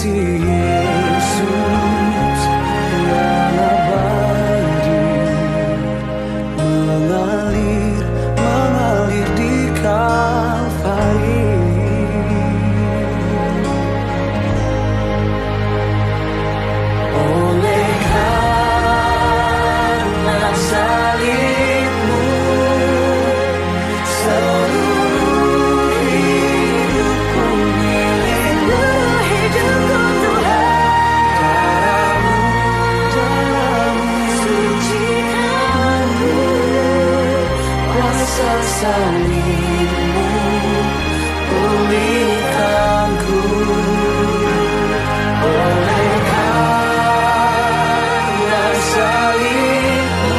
kasih Yesus yang abadi mengalir di Kalvari. Oleh karena salibmu, seluruh hidupku milikmu, hidupku Tuhan. Darahmu sucikanku, kuasa salibmu pulihkanku. Oleh karena salibmu,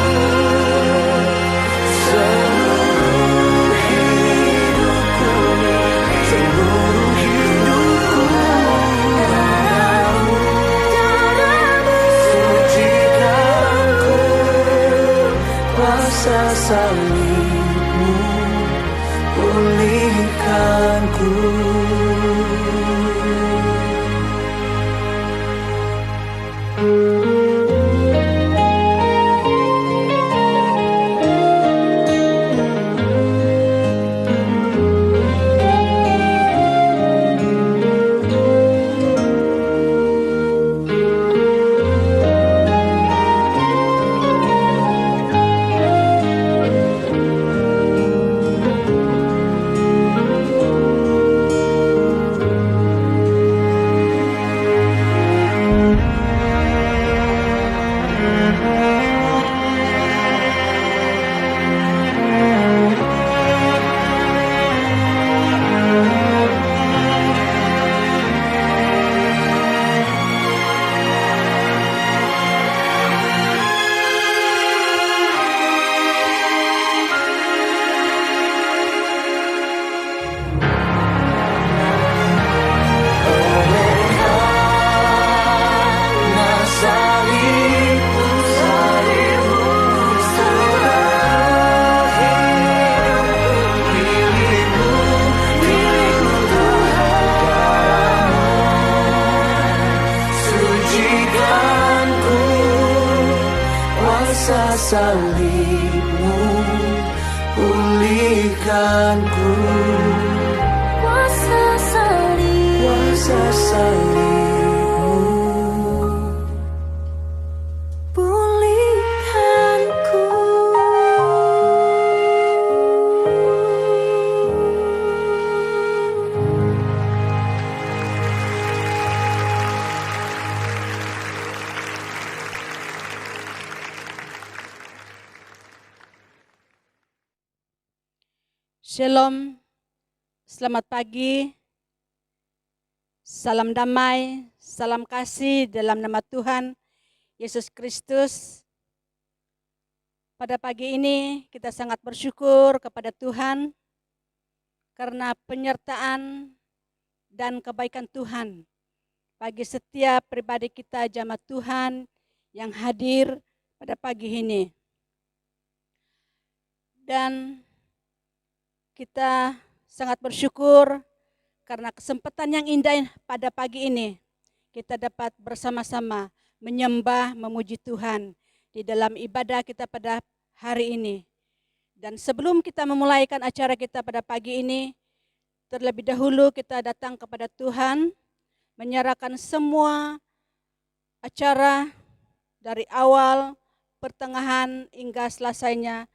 seluruh hidupku darahmu sucikanku, kuasa salibmu pulihkanku. Kuasa salibmu pulihkanku. Kuasa salibmu pulihkanku. Shalom, selamat pagi, salam damai, salam kasih dalam nama Tuhan Yesus Kristus. Pada pagi ini kita sangat bersyukur kepada Tuhan karena penyertaan dan kebaikan Tuhan bagi setiap pribadi kita jemaat Tuhan yang hadir pada pagi ini. Dan kita sangat bersyukur karena kesempatan yang indah pada pagi ini kita dapat bersama-sama menyembah, memuji Tuhan di dalam ibadah kita pada hari ini. Dan sebelum kita memulaikan acara kita pada pagi ini, terlebih dahulu kita datang kepada Tuhan, menyerahkan semua acara dari awal, pertengahan hingga selesainya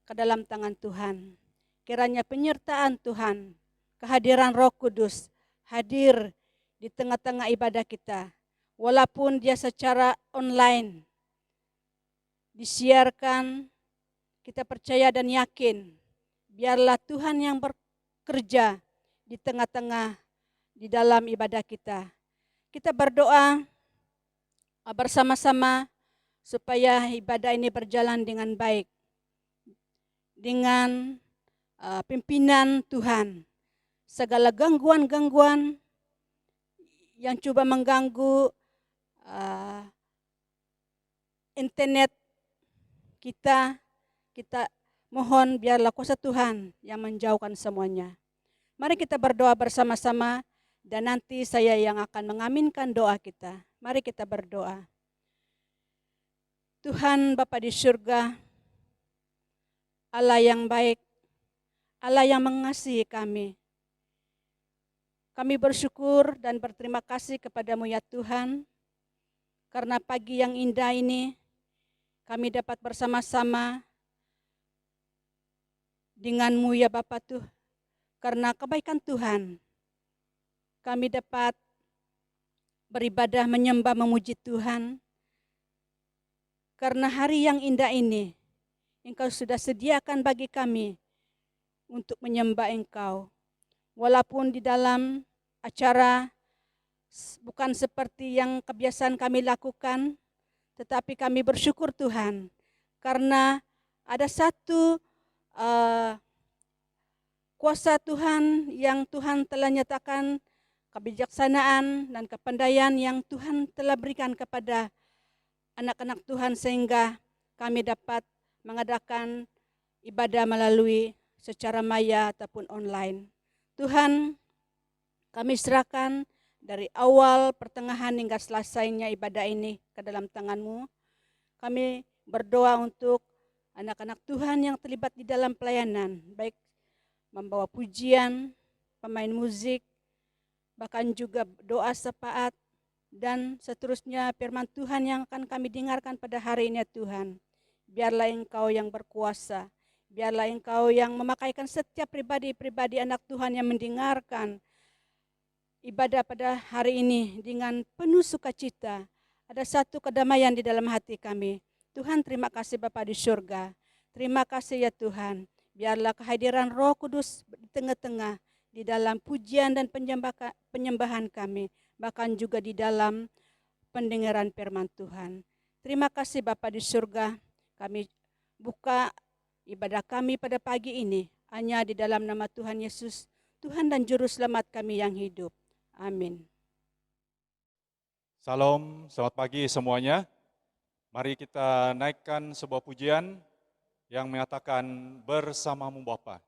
ke dalam tangan Tuhan. Kiranya penyertaan Tuhan, kehadiran Roh Kudus hadir di tengah-tengah ibadah kita. Walaupun dia secara online disiarkan, kita percaya dan yakin, biarlah Tuhan yang bekerja di tengah-tengah di dalam ibadah kita. Kita berdoa bersama-sama supaya ibadah ini berjalan dengan baik, dengan pimpinan Tuhan. Segala gangguan-gangguan yang coba mengganggu internet kita mohon biarlah kuasa Tuhan yang menjauhkan semuanya. Mari kita berdoa bersama-sama Dan nanti saya yang akan mengaminkan doa kita. Mari kita berdoa. Tuhan Bapa di surga, Allah yang baik, Allah yang mengasihi kami. Kami bersyukur dan berterima kasih kepadamu ya Tuhan, karena pagi yang indah ini kami dapat bersama-sama denganmu ya Bapa Tuh. Karena kebaikan Tuhan, kami dapat beribadah, menyembah, memuji Tuhan. Karena hari yang indah ini, Engkau sudah sediakan bagi kami untuk menyembah Engkau. Walaupun di dalam acara bukan seperti yang kebiasaan kami lakukan, tetapi kami bersyukur Tuhan, karena ada satu kuasa Tuhan yang Tuhan telah nyatakan, kebijaksanaan dan kepandaian yang Tuhan telah berikan kepada anak-anak Tuhan, sehingga kami dapat mengadakan ibadah melalui secara maya ataupun online. Tuhan, kami serahkan dari awal, pertengahan hingga selesainya ibadah ini ke dalam tangan-Mu. Kami berdoa untuk anak-anak Tuhan yang terlibat di dalam pelayanan, baik membawa pujian, pemain musik, bahkan juga doa syafaat, dan seterusnya firman Tuhan yang akan kami dengarkan pada hari ini Tuhan. Biarlah Engkau yang berkuasa, biarlah Engkau yang memakaikan setiap pribadi-pribadi anak Tuhan yang mendengarkan ibadah pada hari ini dengan penuh sukacita. Ada satu kedamaian di dalam hati kami. Tuhan, terima kasih Bapa di surga. Terima kasih ya Tuhan. Biarlah kehadiran Roh Kudus di tengah-tengah, di dalam pujian dan penyembahan kami, bahkan juga di dalam pendengaran firman Tuhan. Terima kasih Bapa di surga. Kami buka ibadah kami pada pagi ini hanya di dalam nama Tuhan Yesus, Tuhan dan Juru Selamat kami yang hidup. Amin. Salam, selamat pagi semuanya. Mari kita naikkan sebuah pujian yang menyatakan bersamamu Bapa.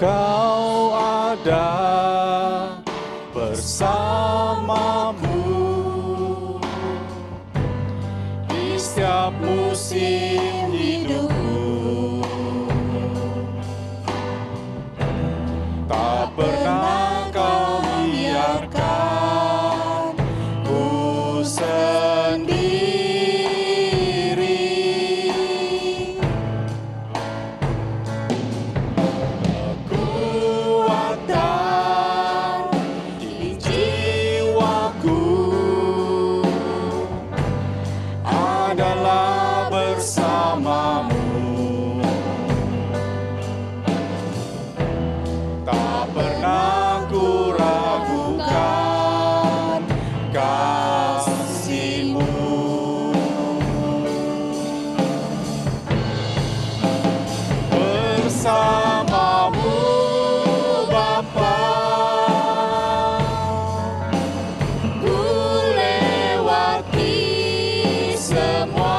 Engkau ada bersamamu di setiap musim hidupku. Tak pernah kau biarkan ku sendiri. Kekuatan di jiwaku adalah bersamamu. Tak pernah ku ragukan kasih-Mu. Bersamamu Bapa, ku lewati semua.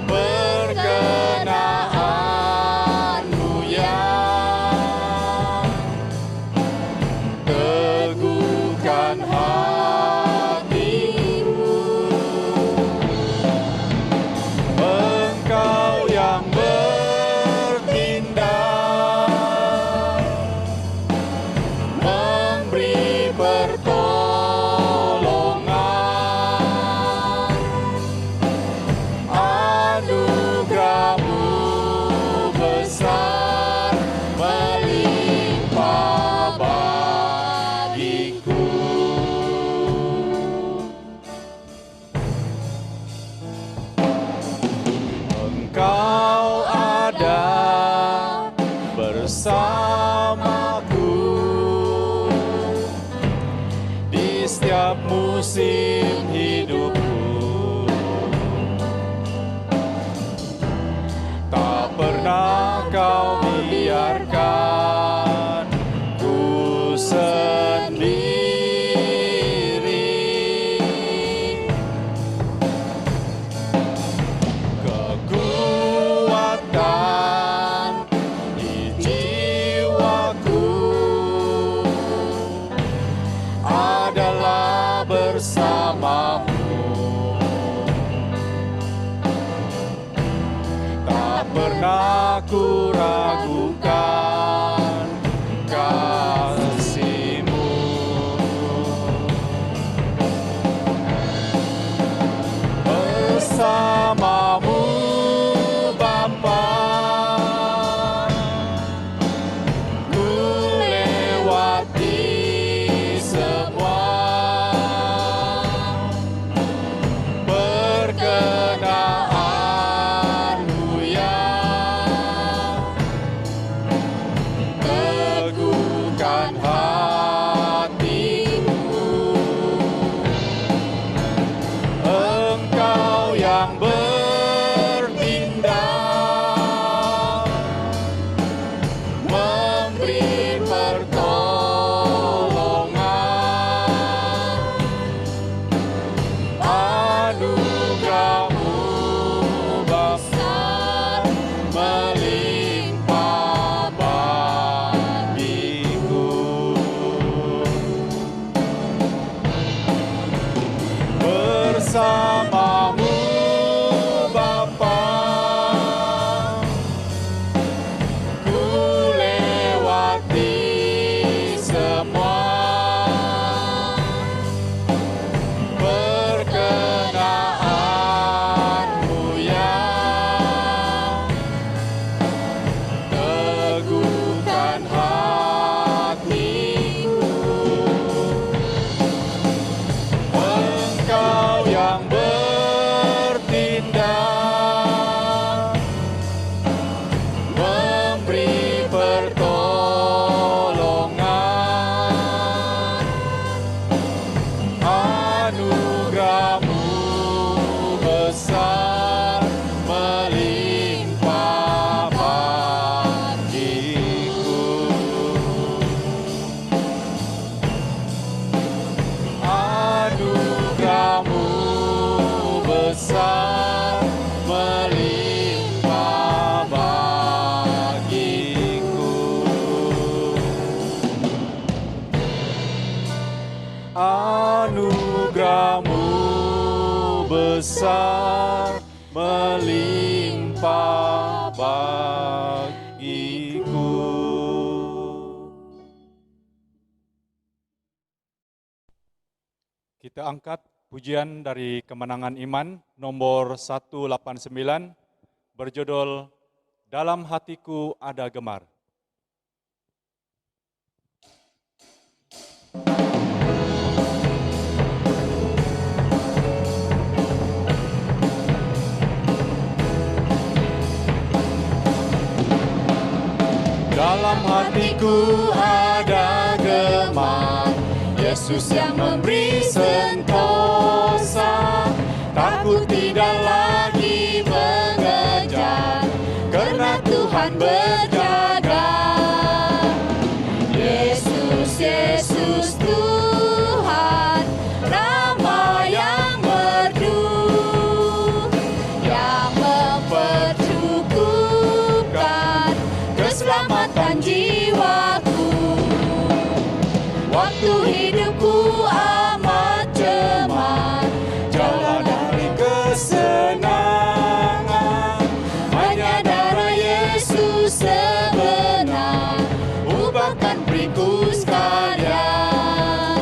Perkenan-Mu yang teguhkan hatiku. Engkau yang bertindak, memberi pertolongan. Anugerah-Mu besar melimpah bagiku. Engkau ada bersamaku di setiap musim hidupku. aku ragukan kasih-Mu. Bersama-Mu Bapa, ku lewati semua. Perkenan-Mu ya teguhkan hatiku. Engkau yang bertindak, memberi pertolongan. Anugerah-Mu besar melimpah bagiku. Bersama-Mu Bapa, ku lewati semua. Perkenan-Mu ya teguhkan hatiku. Engkau yang bertindak, memberi pertolongan. Anugerah-Mu besar melimpah bagiku. Anugerah-Mu besar melimpah bagiku. Anugerah-Mu besar melimpah bagiku. Kita angkat pujian dari Kemenangan Iman nomor 189 berjudul Dalam Hatiku Ada Gemar. Dalam hatiku ada gemar, Yesus yang memberi sentosa. Takut tidak lagi mengejar, karena Tuhan berjaga. Yesus, Yesus Tuhan, nama yang merdu, yang mempercukupkan keselamatan jiwaku. Waktu hidupku amat cemar, jauh dari kesenangan, hanya darah Yesus sebenar ubahkan beriku sekalian.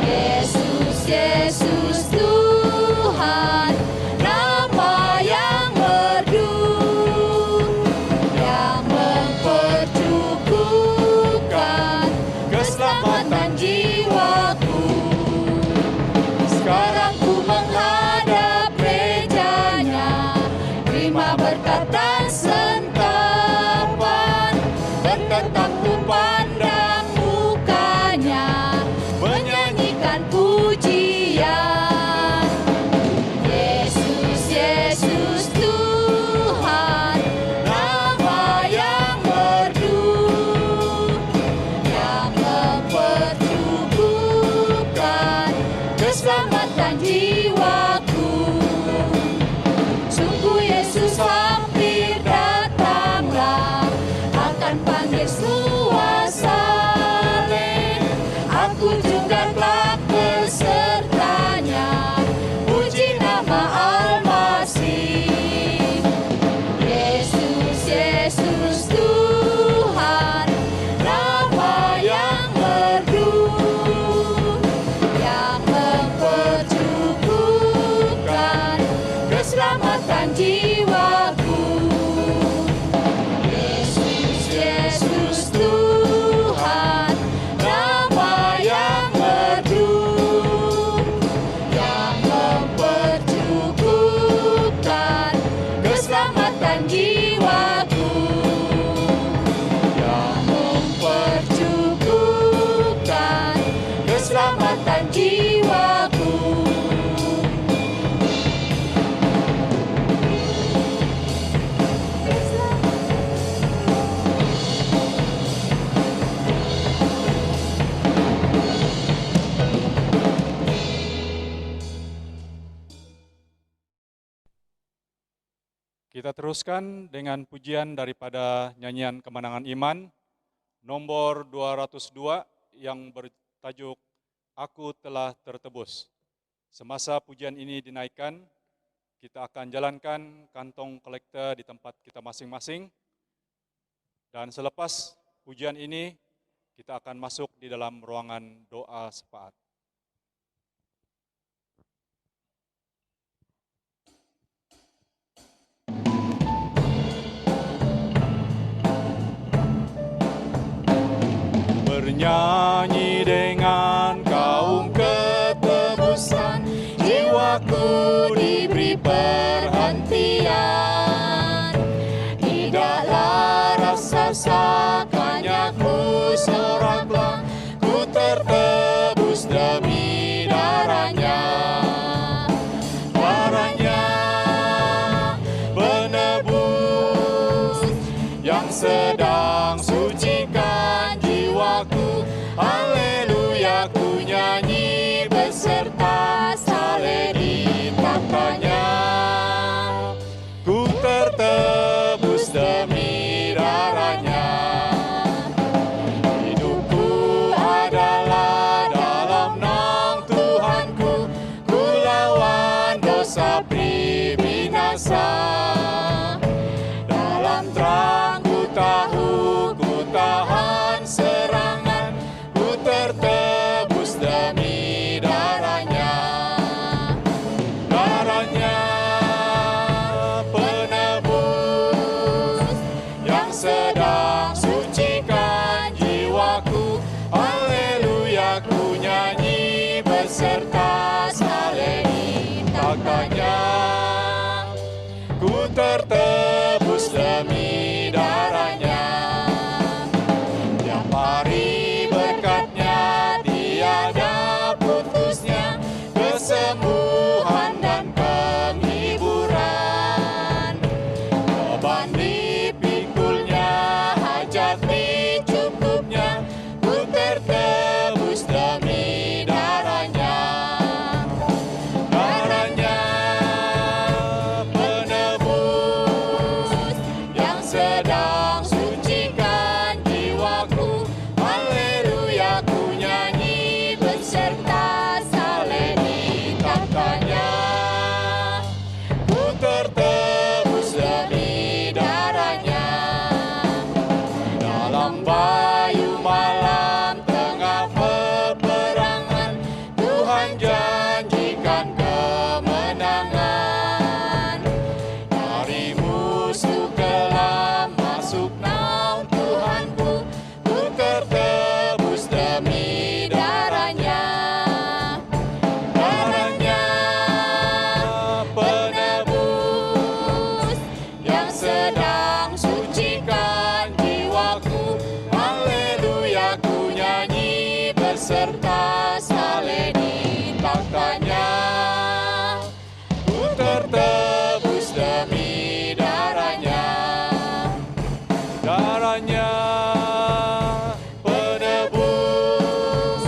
Yesus, Yesus Tuhan, nama yang merdu, yang mempercukupkan Kita teruskan dengan pujian daripada nyanyian Kemenangan Iman nomor 202 yang bertajuk Aku Telah Tertebus. Semasa pujian ini dinaikkan, kita akan jalankan kantong kolektor di tempat kita masing-masing. Dan selepas pujian ini, kita akan masuk di dalam ruangan doa syafaat. Bernyanyi dengan kaum ketebusan, jiwaku diberi perhentian. Tidaklah rasa sakanya ku soraklah, ku tertebus demi darahnya. Darahnya penebus yang sedang sucikan jiwaku. Haleluya, ku nyanyi beserta saleh di tahtanya. Ku tertebus demi darahnya. Hidupku adalah dalam naung Tuhanku, ku lawan dosa binasa. Dalam terang ku tahu, ku tahan serangan, ku tertebus demi darahnya. Darahnya penebus yang sedang sucikan jiwaku. Haleluya, ku nyanyi beserta saleh di tahtanya. Ku tertebus demi darahnya. Tiap hari berkatnya tiada putusnya, kesembuhan dan penghiburan. Beban dipikulnya, hajat dicukupnya, ku tertebus demi darahnya. Darahnya penebus yang sedang sucikan jiwaku. Haleluya, ku nyanyi beserta saleh di tahtanya. Ku tertebus demi darahnya. Dalam bayu malam tengah peperangan, Tuhan janjikan kemenangan. Dari musuh kelam masuk naung Tuhanku, ku tertebus demi darahnya. Darahnya penebus yang sedang sucikan jiwaku. Haleluya, ku nyanyi beserta saleh di tahtanya. Ku tertebus demi darahnya. Darahnya penebus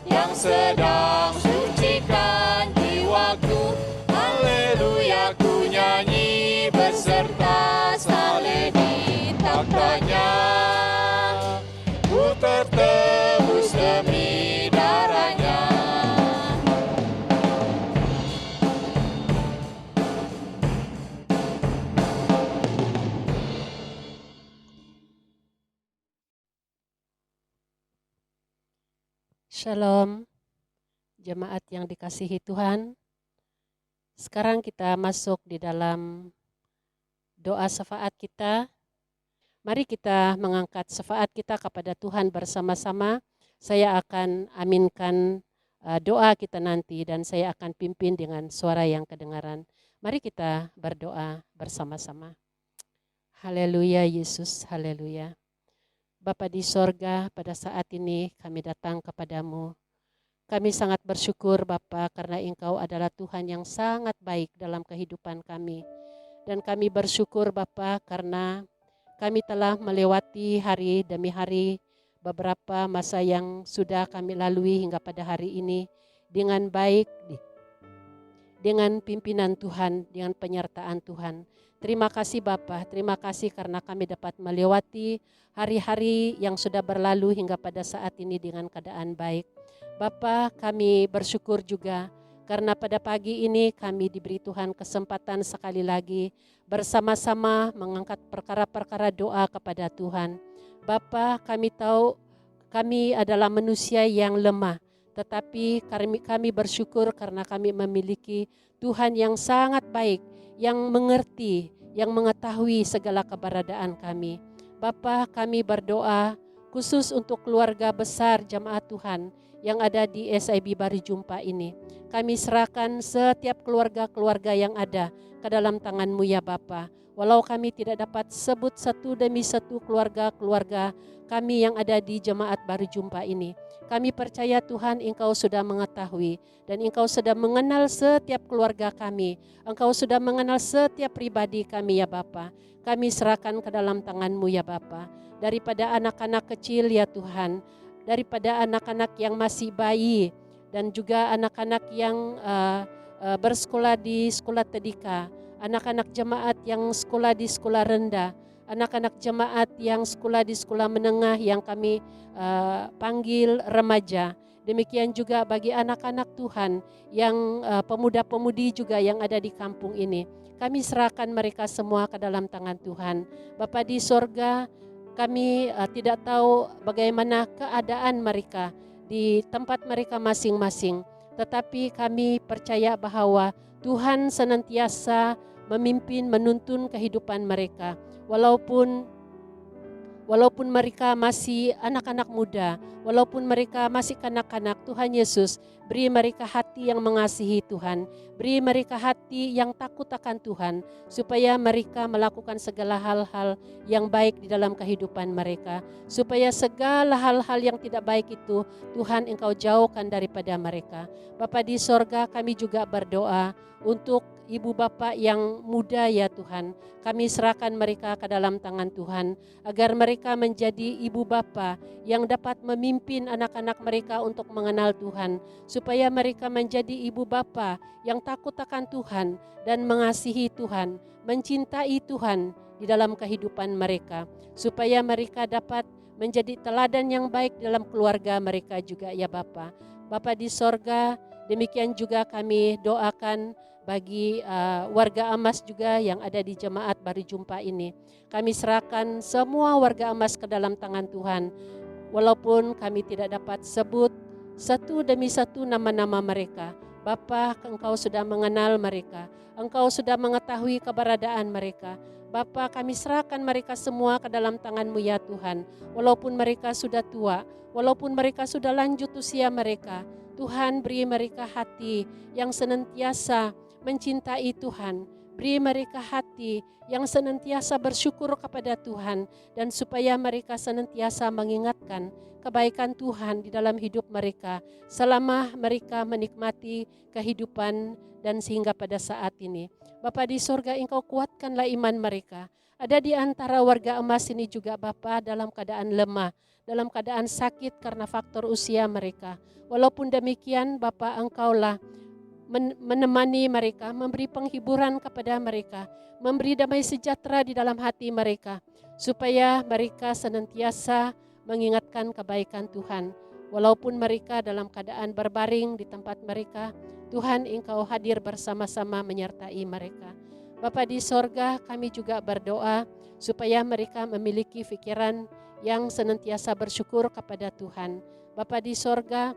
yang sedang sucikan jiwaku. Haleluya, ku nyanyi beserta saleh di tahtanya. Ku tertebus demi darahnya. Shalom, jemaat yang dikasihi Tuhan. Sekarang kita masuk di dalam doa syafaat kita. Mari kita mengangkat syafaat kita kepada Tuhan bersama-sama. Saya akan aminkan doa kita nanti dan saya akan pimpin dengan suara yang kedengaran. Mari kita berdoa bersama-sama. Haleluya Yesus, haleluya. Bapa di sorga, pada saat ini kami datang kepadamu. Kami sangat bersyukur Bapa karena Engkau adalah Tuhan yang sangat baik dalam kehidupan kami. Dan kami bersyukur Bapa karena kami telah melewati hari demi hari beberapa masa yang sudah kami lalui hingga pada hari ini dengan baik, dengan pimpinan Tuhan, dengan penyertaan Tuhan. Terima kasih Bapa, terima kasih karena kami dapat melewati hari-hari yang sudah berlalu hingga pada saat ini dengan keadaan baik. Bapa, kami bersyukur juga karena pada pagi ini kami diberi Tuhan kesempatan sekali lagi bersama-sama mengangkat perkara-perkara doa kepada Tuhan. Bapa, kami tahu kami adalah manusia yang lemah, tetapi kami bersyukur karena kami memiliki Tuhan yang sangat baik, yang mengerti, yang mengetahui segala keberadaan kami. Bapa, kami berdoa khusus untuk keluarga besar jemaat Tuhan yang ada di SIB Baru Jumpa ini. Kami serahkan setiap keluarga-keluarga yang ada ke dalam tangan-Mu ya Bapa. Walau kami tidak dapat sebut satu demi satu keluarga-keluarga kami yang ada di jemaat Baru Jumpa ini. Kami percaya Tuhan Engkau sudah mengetahui dan Engkau sudah mengenal setiap keluarga kami. Engkau sudah mengenal setiap pribadi kami ya Bapa. Kami serahkan ke dalam tangan-Mu ya Bapa. Daripada anak-anak kecil ya Tuhan, daripada anak-anak yang masih bayi dan juga anak-anak yang bersekolah di sekolah tadika, anak-anak jemaat yang sekolah di sekolah rendah, anak-anak jemaat yang sekolah di sekolah menengah yang kami panggil remaja. Demikian juga bagi anak-anak Tuhan yang pemuda-pemudi juga yang ada di kampung ini. Kami serahkan mereka semua ke dalam tangan Tuhan. Bapa di sorga, kami tidak tahu bagaimana keadaan mereka di tempat mereka masing-masing. Tetapi kami percaya bahwa Tuhan senantiasa memimpin, menuntun kehidupan mereka. Walaupun mereka masih anak-anak muda, walaupun mereka masih kanak-kanak, Tuhan Yesus beri mereka hati yang mengasihi Tuhan, beri mereka hati yang takut akan Tuhan, supaya mereka melakukan segala hal-hal yang baik di dalam kehidupan mereka, supaya segala hal-hal yang tidak baik itu Tuhan Engkau jauhkan daripada mereka. Bapa di sorga, kami juga berdoa untuk ibu bapak yang muda ya Tuhan. Kami serahkan mereka ke dalam tangan Tuhan, agar mereka menjadi ibu bapa yang dapat memimpin anak-anak mereka untuk mengenal Tuhan, supaya mereka menjadi ibu bapa yang takut akan Tuhan dan mengasihi Tuhan, mencintai Tuhan di dalam kehidupan mereka, supaya mereka dapat menjadi teladan yang baik dalam keluarga mereka juga ya Bapa. Bapa di sorga, demikian juga kami doakan bagi warga Amas juga yang ada di jemaat Baru Jumpa ini. Kami serahkan semua warga Amas ke dalam tangan Tuhan. Walaupun kami tidak dapat sebut satu demi satu nama-nama mereka. Bapa, Engkau sudah mengenal mereka. Engkau sudah mengetahui keberadaan mereka. Bapa, kami serahkan mereka semua ke dalam tangan-Mu ya Tuhan. Walaupun mereka sudah tua, walaupun mereka sudah lanjut usia mereka, Tuhan beri mereka hati yang senantiasa mencintai Tuhan. Beri mereka hati yang senantiasa bersyukur kepada Tuhan, dan supaya mereka senantiasa mengingatkan kebaikan Tuhan di dalam hidup mereka selama mereka menikmati kehidupan dan sehingga pada saat ini. Bapa di sorga, Engkau kuatkanlah iman mereka. Ada di antara warga Emas ini juga Bapa dalam keadaan lemah, dalam keadaan sakit karena faktor usia mereka. Walaupun demikian Bapa, Engkaulah menemani mereka, memberi penghiburan kepada mereka, memberi damai sejahtera di dalam hati mereka, supaya mereka senantiasa mengingatkan kebaikan Tuhan. Walaupun mereka dalam keadaan berbaring di tempat mereka, Tuhan Engkau hadir bersama-sama menyertai mereka. Bapa di sorga, kami juga berdoa supaya mereka memiliki pikiran yang senantiasa bersyukur kepada Tuhan. Bapa di sorga,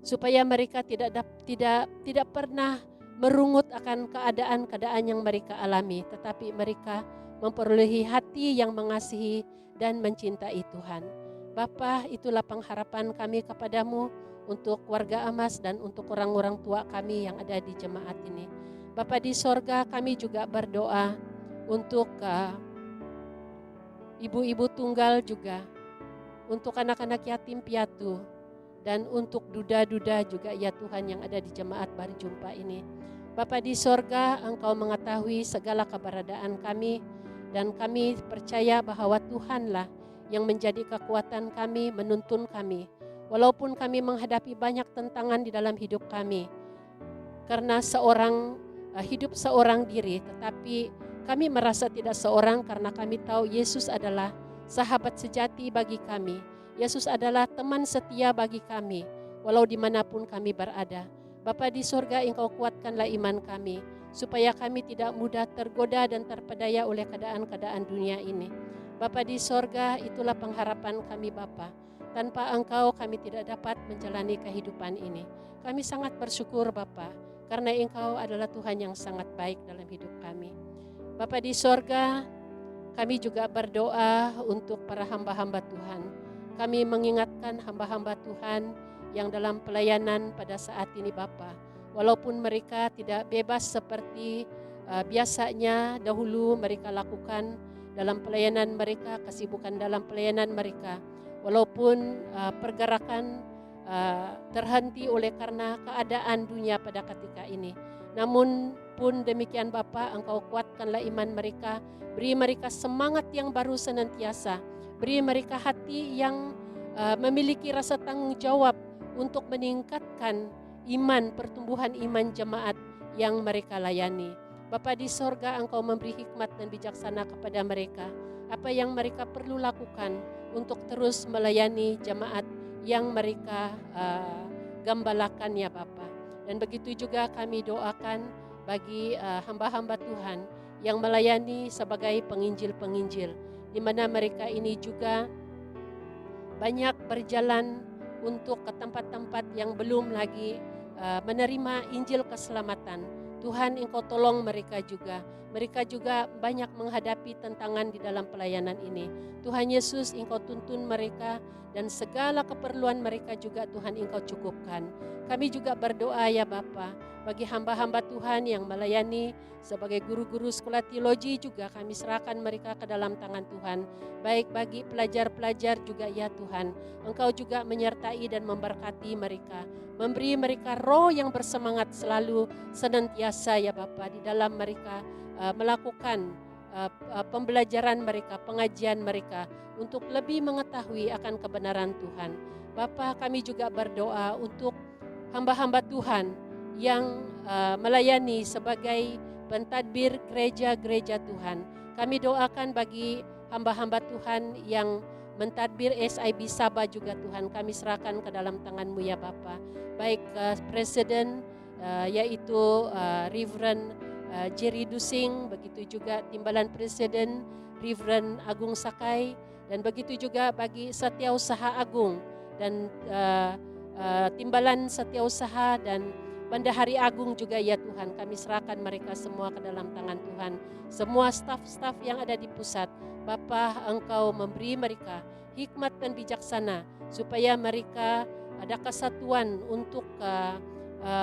supaya mereka tidak pernah merungut akan keadaan-keadaan yang mereka alami, tetapi mereka memperolehi hati yang mengasihi dan mencintai Tuhan. Bapa, itulah pengharapan kami kepadamu untuk warga Amas dan untuk orang-orang tua kami yang ada di jemaat ini. Bapa di sorga, kami juga berdoa untuk ibu-ibu tunggal juga, untuk anak-anak yatim piatu, dan untuk duda-duda juga ya Tuhan yang ada di jemaat Baru Jumpa ini. Bapa di sorga, Engkau mengetahui segala keberadaan kami, dan kami percaya bahwa Tuhanlah yang menjadi kekuatan kami, menuntun kami. Walaupun kami menghadapi banyak tantangan di dalam hidup kami, karena seorang hidup seorang diri, tetapi kami merasa tidak seorang karena kami tahu Yesus adalah sahabat sejati bagi kami. Yesus adalah teman setia bagi kami, walau dimanapun kami berada. Bapa di sorga, Engkau kuatkanlah iman kami, supaya kami tidak mudah tergoda dan terpedaya oleh keadaan-keadaan dunia ini. Bapa di sorga, itulah pengharapan kami Bapa. Tanpa Engkau kami tidak dapat menjalani kehidupan ini. Kami sangat bersyukur Bapa, karena Engkau adalah Tuhan yang sangat baik dalam hidup kami. Bapa di sorga, kami juga berdoa untuk para hamba-hamba Tuhan. Kami mengingatkan hamba-hamba Tuhan yang dalam pelayanan pada saat ini Bapa. Walaupun mereka tidak bebas seperti biasanya dahulu mereka lakukan dalam pelayanan mereka, kesibukan dalam pelayanan mereka. Walaupun pergerakan terhenti oleh karena keadaan dunia pada ketika ini. Namun pun demikian Bapa, Engkau kuatkanlah iman mereka, beri mereka semangat yang baru senantiasa, beri mereka hati yang memiliki rasa tanggung jawab untuk meningkatkan iman, pertumbuhan iman jemaat yang mereka layani. Bapa di sorga, Engkau memberi hikmat dan bijaksana kepada mereka, apa yang mereka perlu lakukan untuk terus melayani jemaat yang mereka gambalakan ya Bapa. Dan begitu juga kami doakan bagi hamba-hamba Tuhan yang melayani sebagai penginjil-penginjil, di mana mereka ini juga banyak berjalan untuk ke tempat-tempat yang belum lagi menerima Injil keselamatan. Tuhan, Engkau tolong mereka juga. Mereka juga banyak menghadapi tantangan di dalam pelayanan ini. Tuhan Yesus, Engkau tuntun mereka dan segala keperluan mereka juga Tuhan Engkau cukupkan. Kami juga berdoa ya Bapa, bagi hamba-hamba Tuhan yang melayani sebagai guru-guru sekolah teologi juga kami serahkan mereka ke dalam tangan Tuhan. Baik bagi pelajar-pelajar juga ya Tuhan, Engkau juga menyertai dan memberkati mereka, memberi mereka roh yang bersemangat selalu senantiasa ya Bapa di dalam mereka melakukan pembelajaran mereka, pengajian mereka untuk lebih mengetahui akan kebenaran Tuhan. Bapa, kami juga berdoa untuk hamba-hamba Tuhan yang melayani sebagai pentadbir gereja-gereja Tuhan. Kami doakan bagi hamba-hamba Tuhan yang mentadbir SIB Sabah juga Tuhan, kami serahkan ke dalam tangan-Mu ya Bapa. Baik Presiden yaitu Reverend Jerry Dusing, begitu juga Timbalan Presiden Reverend Agung Sakai, dan begitu juga bagi Setiausaha Agung dan Timbalan Setiausaha dan Bendahari Agung juga ya Tuhan, kami serahkan mereka semua ke dalam tangan Tuhan. Semua staf-staf yang ada di pusat, Bapa, Engkau memberi mereka hikmat dan bijaksana supaya mereka ada kesatuan untuk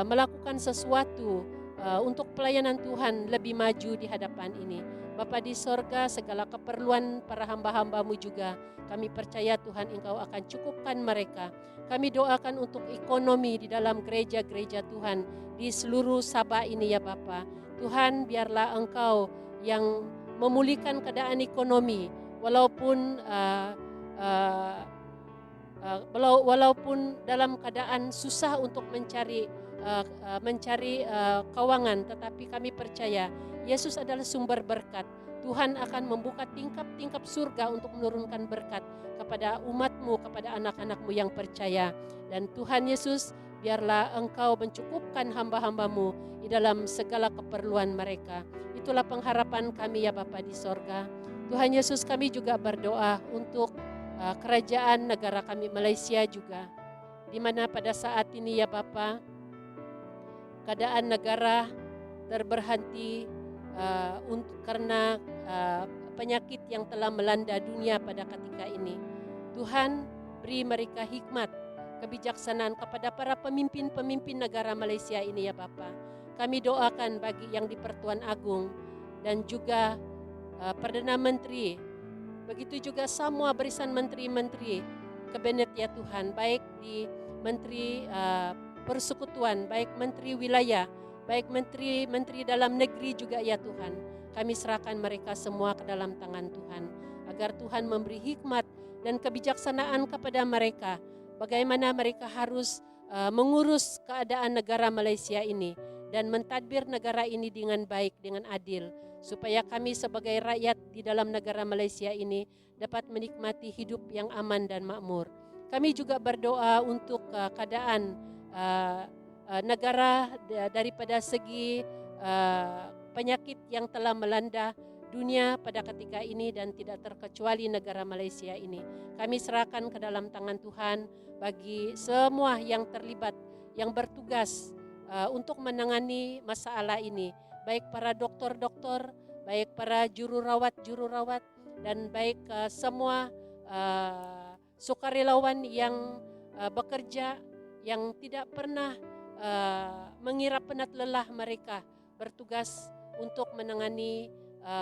melakukan sesuatu untuk pelayanan Tuhan lebih maju di hadapan ini. Bapa di sorga, segala keperluan para hamba-hamba-Mu juga kami percaya Tuhan Engkau akan cukupkan mereka. Kami doakan untuk ekonomi di dalam gereja-gereja Tuhan di seluruh Sabah ini ya Bapa. Tuhan, biarlah Engkau yang memulihkan keadaan ekonomi walaupun dalam keadaan susah untuk mencari keuangan, tetapi kami percaya Yesus adalah sumber berkat. Tuhan akan membuka tingkap-tingkap surga untuk menurunkan berkat kepada umat-Mu, kepada anak-anak-Mu yang percaya. Dan Tuhan Yesus, biarlah Engkau mencukupkan hamba-hamba-Mu di dalam segala keperluan mereka. Itulah pengharapan kami ya Bapa di sorga. Tuhan Yesus, kami juga berdoa untuk kerajaan negara kami Malaysia juga, di mana pada saat ini ya Bapa, keadaan negara terberhenti karena penyakit yang telah melanda dunia pada ketika ini. Tuhan, beri mereka hikmat, kebijaksanaan kepada para pemimpin-pemimpin negara Malaysia ini ya Bapa. Kami doakan bagi yang di Pertuan Agung dan juga Perdana Menteri, begitu juga semua barisan menteri-menteri kabinet ya Tuhan, baik di Menteri Persekutuan, baik Menteri Wilayah, baik menteri-menteri dalam negeri juga ya Tuhan. Kami serahkan mereka semua ke dalam tangan Tuhan, agar Tuhan memberi hikmat dan kebijaksanaan kepada mereka, bagaimana mereka harus mengurus keadaan negara Malaysia ini dan mentadbir negara ini dengan baik, dengan adil, supaya kami sebagai rakyat di dalam negara Malaysia ini dapat menikmati hidup yang aman dan makmur. Kami juga berdoa untuk keadaan negara daripada segi penyakit yang telah melanda dunia pada ketika ini dan tidak terkecuali negara Malaysia ini. Kami serahkan ke dalam tangan Tuhan bagi semua yang terlibat, yang bertugas untuk menangani masalah ini, baik para doktor-doktor, baik para jururawat, dan baik semua sukarelawan yang bekerja, yang tidak pernah mengira penat lelah mereka bertugas untuk menangani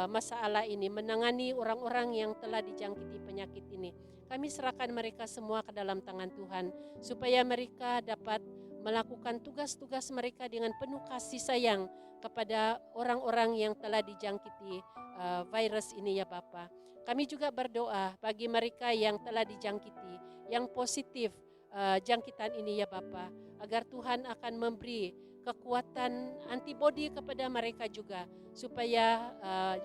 masalah ini, menangani orang-orang yang telah dijangkiti penyakit ini. Kami serahkan mereka semua ke dalam tangan Tuhan, supaya mereka dapat melakukan tugas-tugas mereka dengan penuh kasih sayang kepada orang-orang yang telah dijangkiti virus ini ya Bapa. Kami juga berdoa bagi mereka yang telah dijangkiti, yang positif jangkitan ini ya Bapa, agar Tuhan akan memberi kekuatan antibodi kepada mereka juga, supaya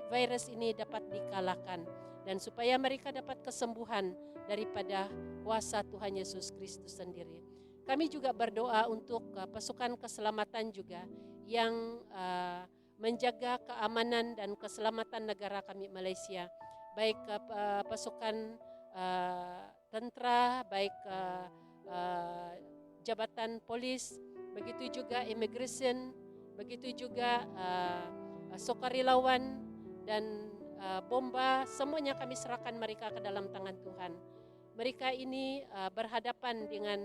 virus ini dapat dikalahkan dan supaya mereka dapat kesembuhan daripada kuasa Tuhan Yesus Kristus sendiri. Kami juga berdoa untuk pasukan keselamatan juga yang menjaga keamanan dan keselamatan negara kami Malaysia, baik pasukan tentera, baik jabatan polis, begitu juga immigration, begitu juga sukarelawan dan bomba, semuanya kami serahkan mereka ke dalam tangan Tuhan. Mereka ini berhadapan dengan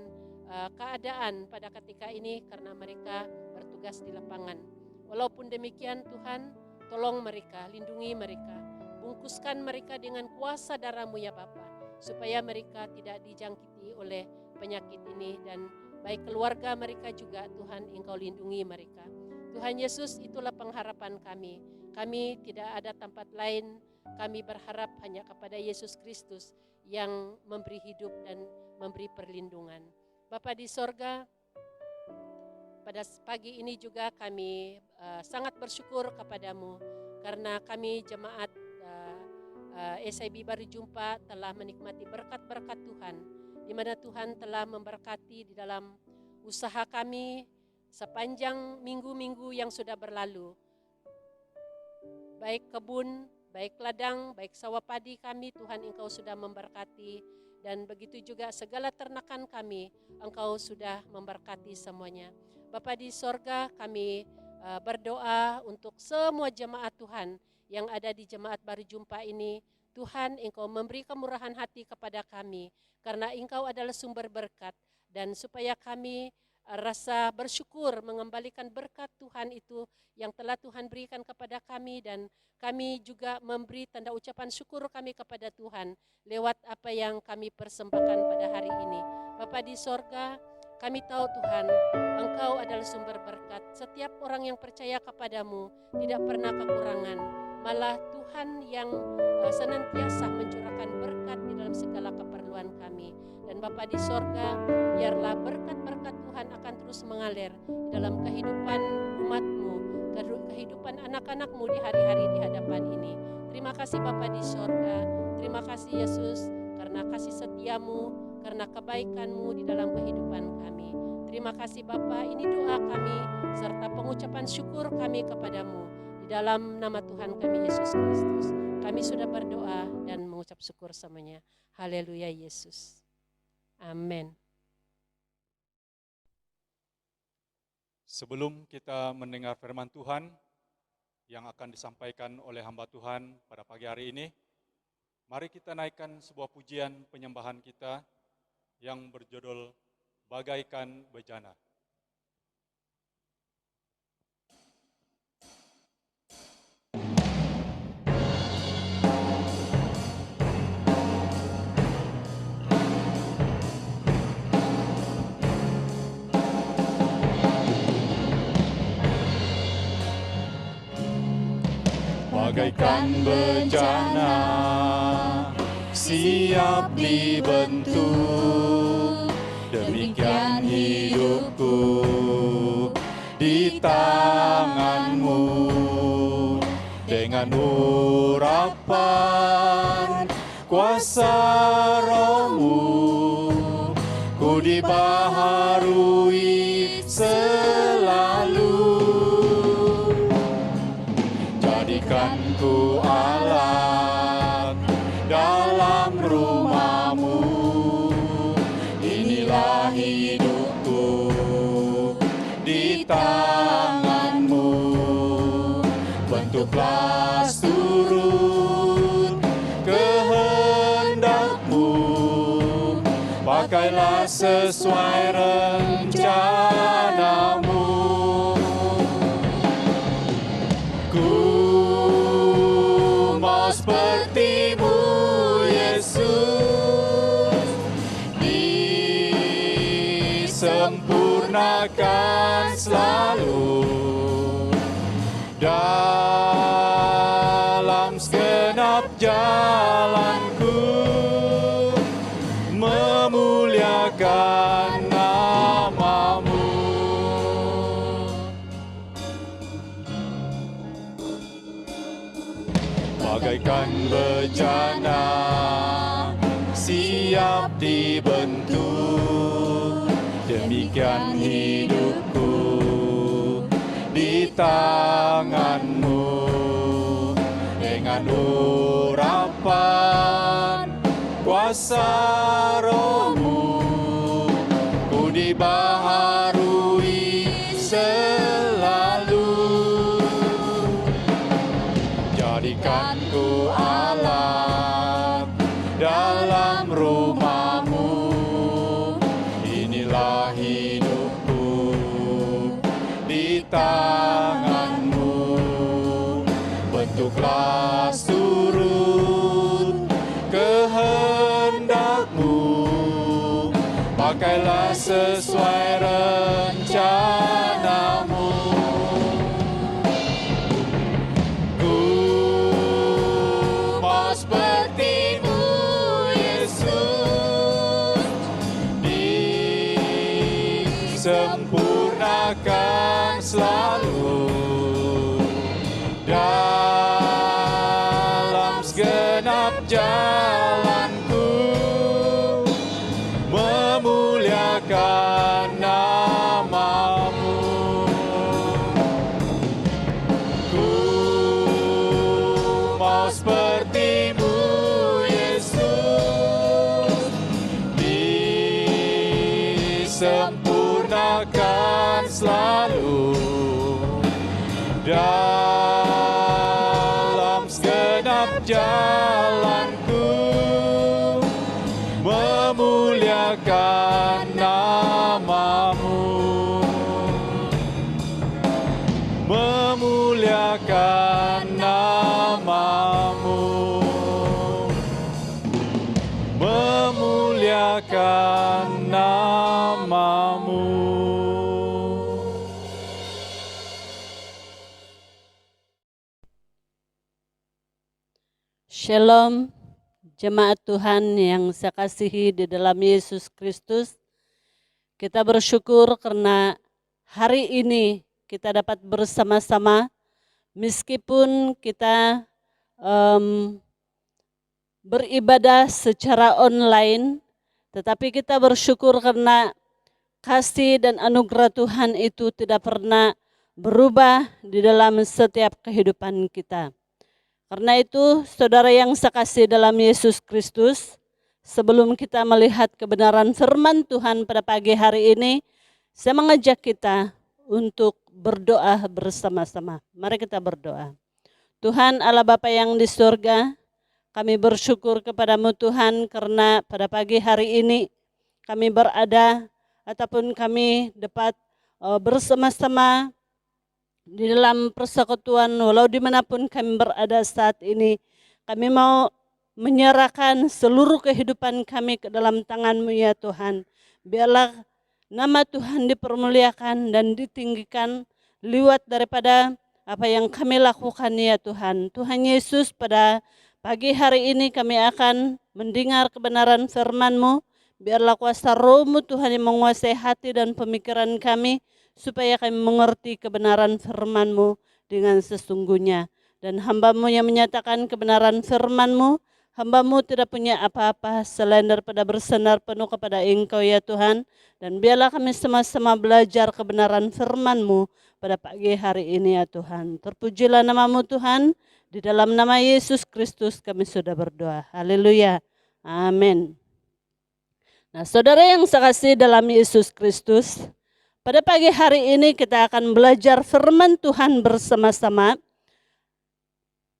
keadaan pada ketika ini karena mereka bertugas di lapangan. Walaupun demikian Tuhan, tolong mereka, lindungi mereka, bungkuskan mereka dengan kuasa darah-Mu ya Bapa, supaya mereka tidak dijangkiti oleh penyakit ini, dan baik keluarga mereka juga Tuhan Engkau lindungi mereka. Tuhan Yesus, itulah pengharapan kami. Kami tidak ada tempat lain, kami berharap hanya kepada Yesus Kristus yang memberi hidup dan memberi perlindungan. Bapa di sorga, pada pagi ini juga kami sangat bersyukur kepadamu karena kami jemaat SIB Baru Jumpa telah menikmati berkat-berkat Tuhan, di mana Tuhan telah memberkati di dalam usaha kami sepanjang minggu-minggu yang sudah berlalu. Baik kebun, baik ladang, baik sawah padi kami, Tuhan Engkau sudah memberkati. Dan begitu juga segala ternakan kami, Engkau sudah memberkati semuanya. Bapa di sorga, kami berdoa untuk semua jemaat Tuhan yang ada di Jemaat Baru Jumpa ini. Tuhan, Engkau memberi kemurahan hati kepada kami, karena Engkau adalah sumber berkat. Dan supaya kami rasa bersyukur mengembalikan berkat Tuhan itu yang telah Tuhan berikan kepada kami, dan kami juga memberi tanda ucapan syukur kami kepada Tuhan lewat apa yang kami persembahkan pada hari ini. Bapa di sorga, kami tahu Tuhan, Engkau adalah sumber berkat. Setiap orang yang percaya kepadamu tidak pernah kekurangan. Malah Tuhan yang senantiasa mencurahkan berkat di dalam segala keperluan kami. Dan Bapa di sorga, biarlah berkat-berkat Tuhan akan terus mengalir di dalam kehidupan umat-Mu, kehidupan anak-anak-Mu di hari-hari di hadapan ini. Terima kasih Bapa di sorga, terima kasih Yesus karena kasih setia-Mu, karena kebaikan-Mu di dalam kehidupan kami. Terima kasih Bapa, ini doa kami serta pengucapan syukur kami kepadamu di dalam nama Tuhan kami Yesus Kristus. Kami sudah berdoa dan mengucap syukur semuanya. Haleluya Yesus. Amin. Sebelum kita mendengar firman Tuhan yang akan disampaikan oleh hamba Tuhan pada pagi hari ini, mari kita naikkan sebuah pujian penyembahan kita yang berjudul Bagaikan Bejana. Bagaikan bejana siap dibentuk, demikian hidupku di tangan-Mu. Dengan urapan kuasa Roh-Mu, ku dibaharui selalu. Jadikan ku alat dalam rumah-Mu, inilah hidupku di tangan-Mu. Bentuklah turut kehendak-Mu, pakailah sesuai rencana-Mu. Ku mau seperti-Mu, Yesus, disempurnakan selalu dalam segenap jalanku, memuliakan nama-Mu. Bagaikan bejana siap dibentuk, demikian hidupku di tangan-Mu. Dengan urapan kuasa Roh-Mu, ku dibaharui selalu. Jadikan ku alat dalam rumah-Mu, inilah hidupku di tangan-Mu. Bentuklah turut kehendak-Mu, pakailah sesuai rencana-Mu. Ku mau seperti-Mu, Yesus, disempurnakan selalu dalam segenap jalanku, memuliakan nama-Mu. Ku mau seperti-Mu, Yesus, disempurnakan selalu dalam segenap jalanku, memuliakan nama-Mu, memuliakan nama-Mu, memuliakan nama-Mu. Shalom, jemaat Tuhan yang saya kasihi di dalam Yesus Kristus. Kita bersyukur karena hari ini kita dapat bersama-sama, meskipun kita beribadah secara online, tetapi kita bersyukur karena kasih dan anugerah Tuhan itu tidak pernah berubah di dalam setiap kehidupan kita. Karena itu, saudara yang saya kasih dalam Yesus Kristus, sebelum kita melihat kebenaran firman Tuhan pada pagi hari ini, saya mengajak kita untuk berdoa bersama-sama. Mari kita berdoa. Tuhan Allah Bapa yang di surga, kami bersyukur kepadamu Tuhan karena pada pagi hari ini kami berada ataupun kami dapat bersama-sama di dalam persekutuan, walau dimanapun kami berada saat ini, kami mau menyerahkan seluruh kehidupan kami ke dalam tangan-Mu ya Tuhan. Biarlah nama Tuhan dipermuliakan dan ditinggikan lewat daripada apa yang kami lakukan ya Tuhan. Tuhan Yesus, pada pagi hari ini kami akan mendengar kebenaran firman-Mu. Biarlah kuasa Roh-Mu Tuhan yang menguasai hati dan pemikiran kami, supaya kami mengerti kebenaran firman-Mu dengan sesungguhnya. Dan hamba-Mu yang menyatakan kebenaran firman-Mu, hamba-Mu tidak punya apa-apa selain daripada bersandar penuh kepada Engkau ya Tuhan. Dan biarlah kami sama-sama belajar kebenaran firman-Mu pada pagi hari ini ya Tuhan. Terpujilah nama-Mu Tuhan, di dalam nama Yesus Kristus kami sudah berdoa. Haleluya. Amin. Nah, saudara yang saya kasih dalam Yesus Kristus, pada pagi hari ini kita akan belajar firman Tuhan bersama-sama,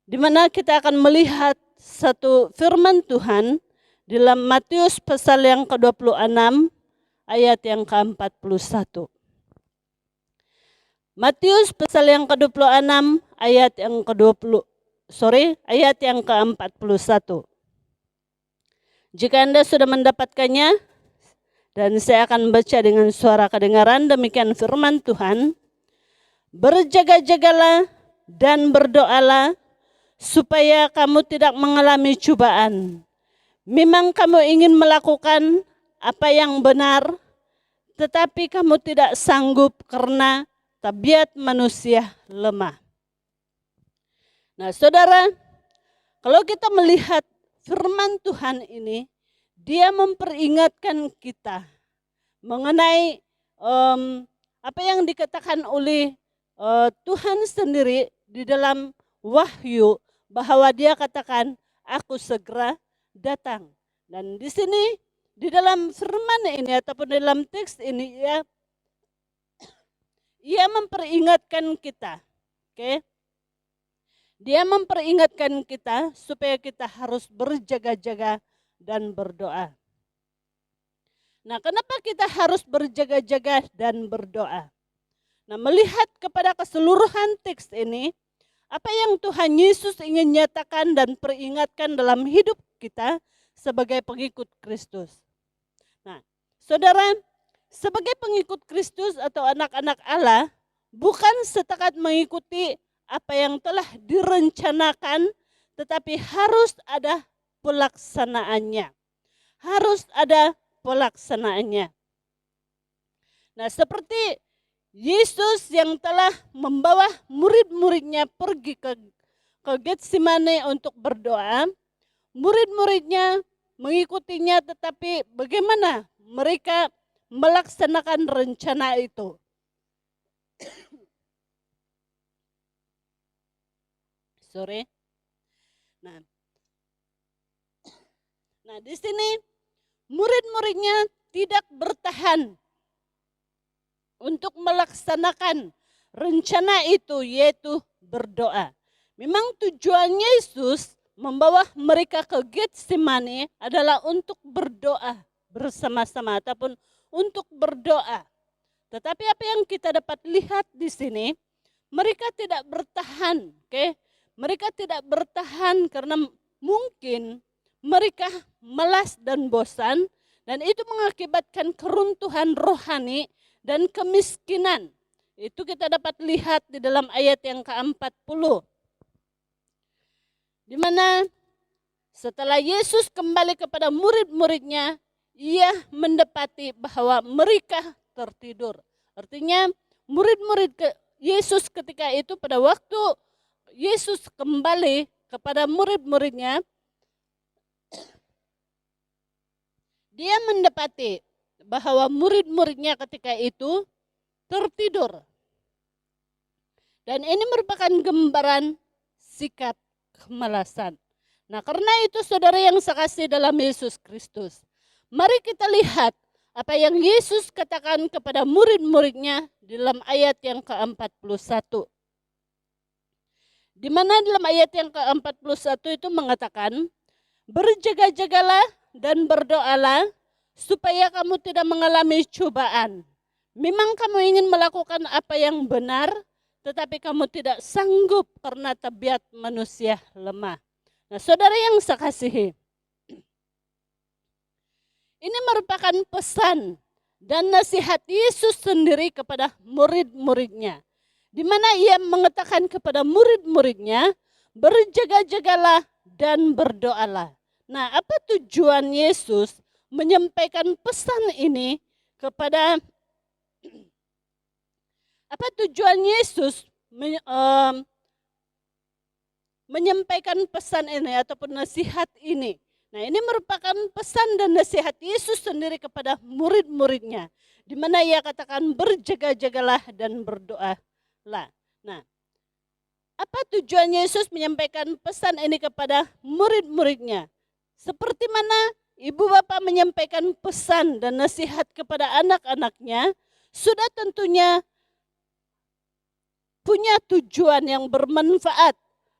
di mana kita akan melihat satu firman Tuhan di dalam Matius pasal yang ke-26 ayat yang ke-41. Matius pasal yang ke-26 ayat yang ayat yang ke-41. Jika Anda sudah mendapatkannya, dan saya akan baca dengan suara kedengaran, demikian firman Tuhan. Berjaga-jagalah dan berdoalah supaya kamu tidak mengalami cobaan. Memang kamu ingin melakukan apa yang benar, tetapi kamu tidak sanggup karena tabiat manusia lemah. Nah, saudara, kalau kita melihat firman Tuhan ini, dia memperingatkan kita mengenai apa yang dikatakan oleh Tuhan sendiri di dalam Wahyu, bahwa dia katakan, aku segera datang. Dan di sini, di dalam firman ini ataupun dalam teks ini, ia memperingatkan kita. Oke? Dia memperingatkan kita supaya kita harus berjaga-jaga dan berdoa. Nah, kenapa kita harus berjaga-jaga dan berdoa? Nah, melihat kepada keseluruhan teks ini, apa yang Tuhan Yesus ingin nyatakan dan peringatkan dalam hidup kita sebagai pengikut Kristus. Nah, saudara, sebagai pengikut Kristus atau anak-anak Allah, bukan setakat mengikuti apa yang telah direncanakan, tetapi harus ada pelaksanaannya. Harus ada pelaksanaannya. Nah, seperti Yesus yang telah membawa murid-muridnya pergi ke Getsemane untuk berdoa, murid-muridnya mengikutinya, tetapi bagaimana mereka melaksanakan rencana itu? Nah, di sini murid-muridnya tidak bertahan untuk melaksanakan rencana itu, yaitu berdoa. Memang tujuan Yesus membawa mereka ke Getsemane adalah untuk berdoa bersama-sama ataupun untuk berdoa. Tetapi apa yang kita dapat lihat di sini, mereka tidak bertahan, oke? Mereka tidak bertahan karena mungkin mereka malas dan bosan, dan itu mengakibatkan keruntuhan rohani dan kemiskinan. Itu kita dapat lihat di dalam ayat yang ke-40. Di mana setelah Yesus kembali kepada murid-muridnya, ia mendapati bahwa mereka tertidur. Artinya murid-murid Yesus ketika itu, pada waktu Yesus kembali kepada murid-muridnya, dia mendapati bahwa murid-muridnya ketika itu tertidur. Dan ini merupakan gambaran sikap kemalasan. Nah, karena itu saudara yang saya kasih dalam Yesus Kristus, mari kita lihat apa yang Yesus katakan kepada murid-muridnya di dalam ayat yang ke-41. Di mana dalam ayat yang ke-41 itu mengatakan, berjaga-jagalah dan berdoalah supaya kamu tidak mengalami cobaan. Memang kamu ingin melakukan apa yang benar, tetapi kamu tidak sanggup karena tabiat manusia lemah. Nah, saudara yang saya kasihi, ini merupakan pesan dan nasihat Yesus sendiri kepada murid-muridnya, di mana ia mengatakan kepada murid-muridnya, berjaga-jagalah dan berdoalah. Nah, apa tujuan Yesus menyampaikan pesan ini kepada Apa tujuan Yesus menyampaikan pesan ini ataupun nasihat ini? Nah, ini merupakan pesan dan nasihat Yesus sendiri kepada murid-muridnya, di mana ia katakan berjaga-jagalah dan berdoalah. Nah, apa tujuan Yesus menyampaikan pesan ini kepada murid-muridnya? Seperti mana ibu bapak menyampaikan pesan dan nasihat kepada anak-anaknya, sudah tentunya punya tujuan yang bermanfaat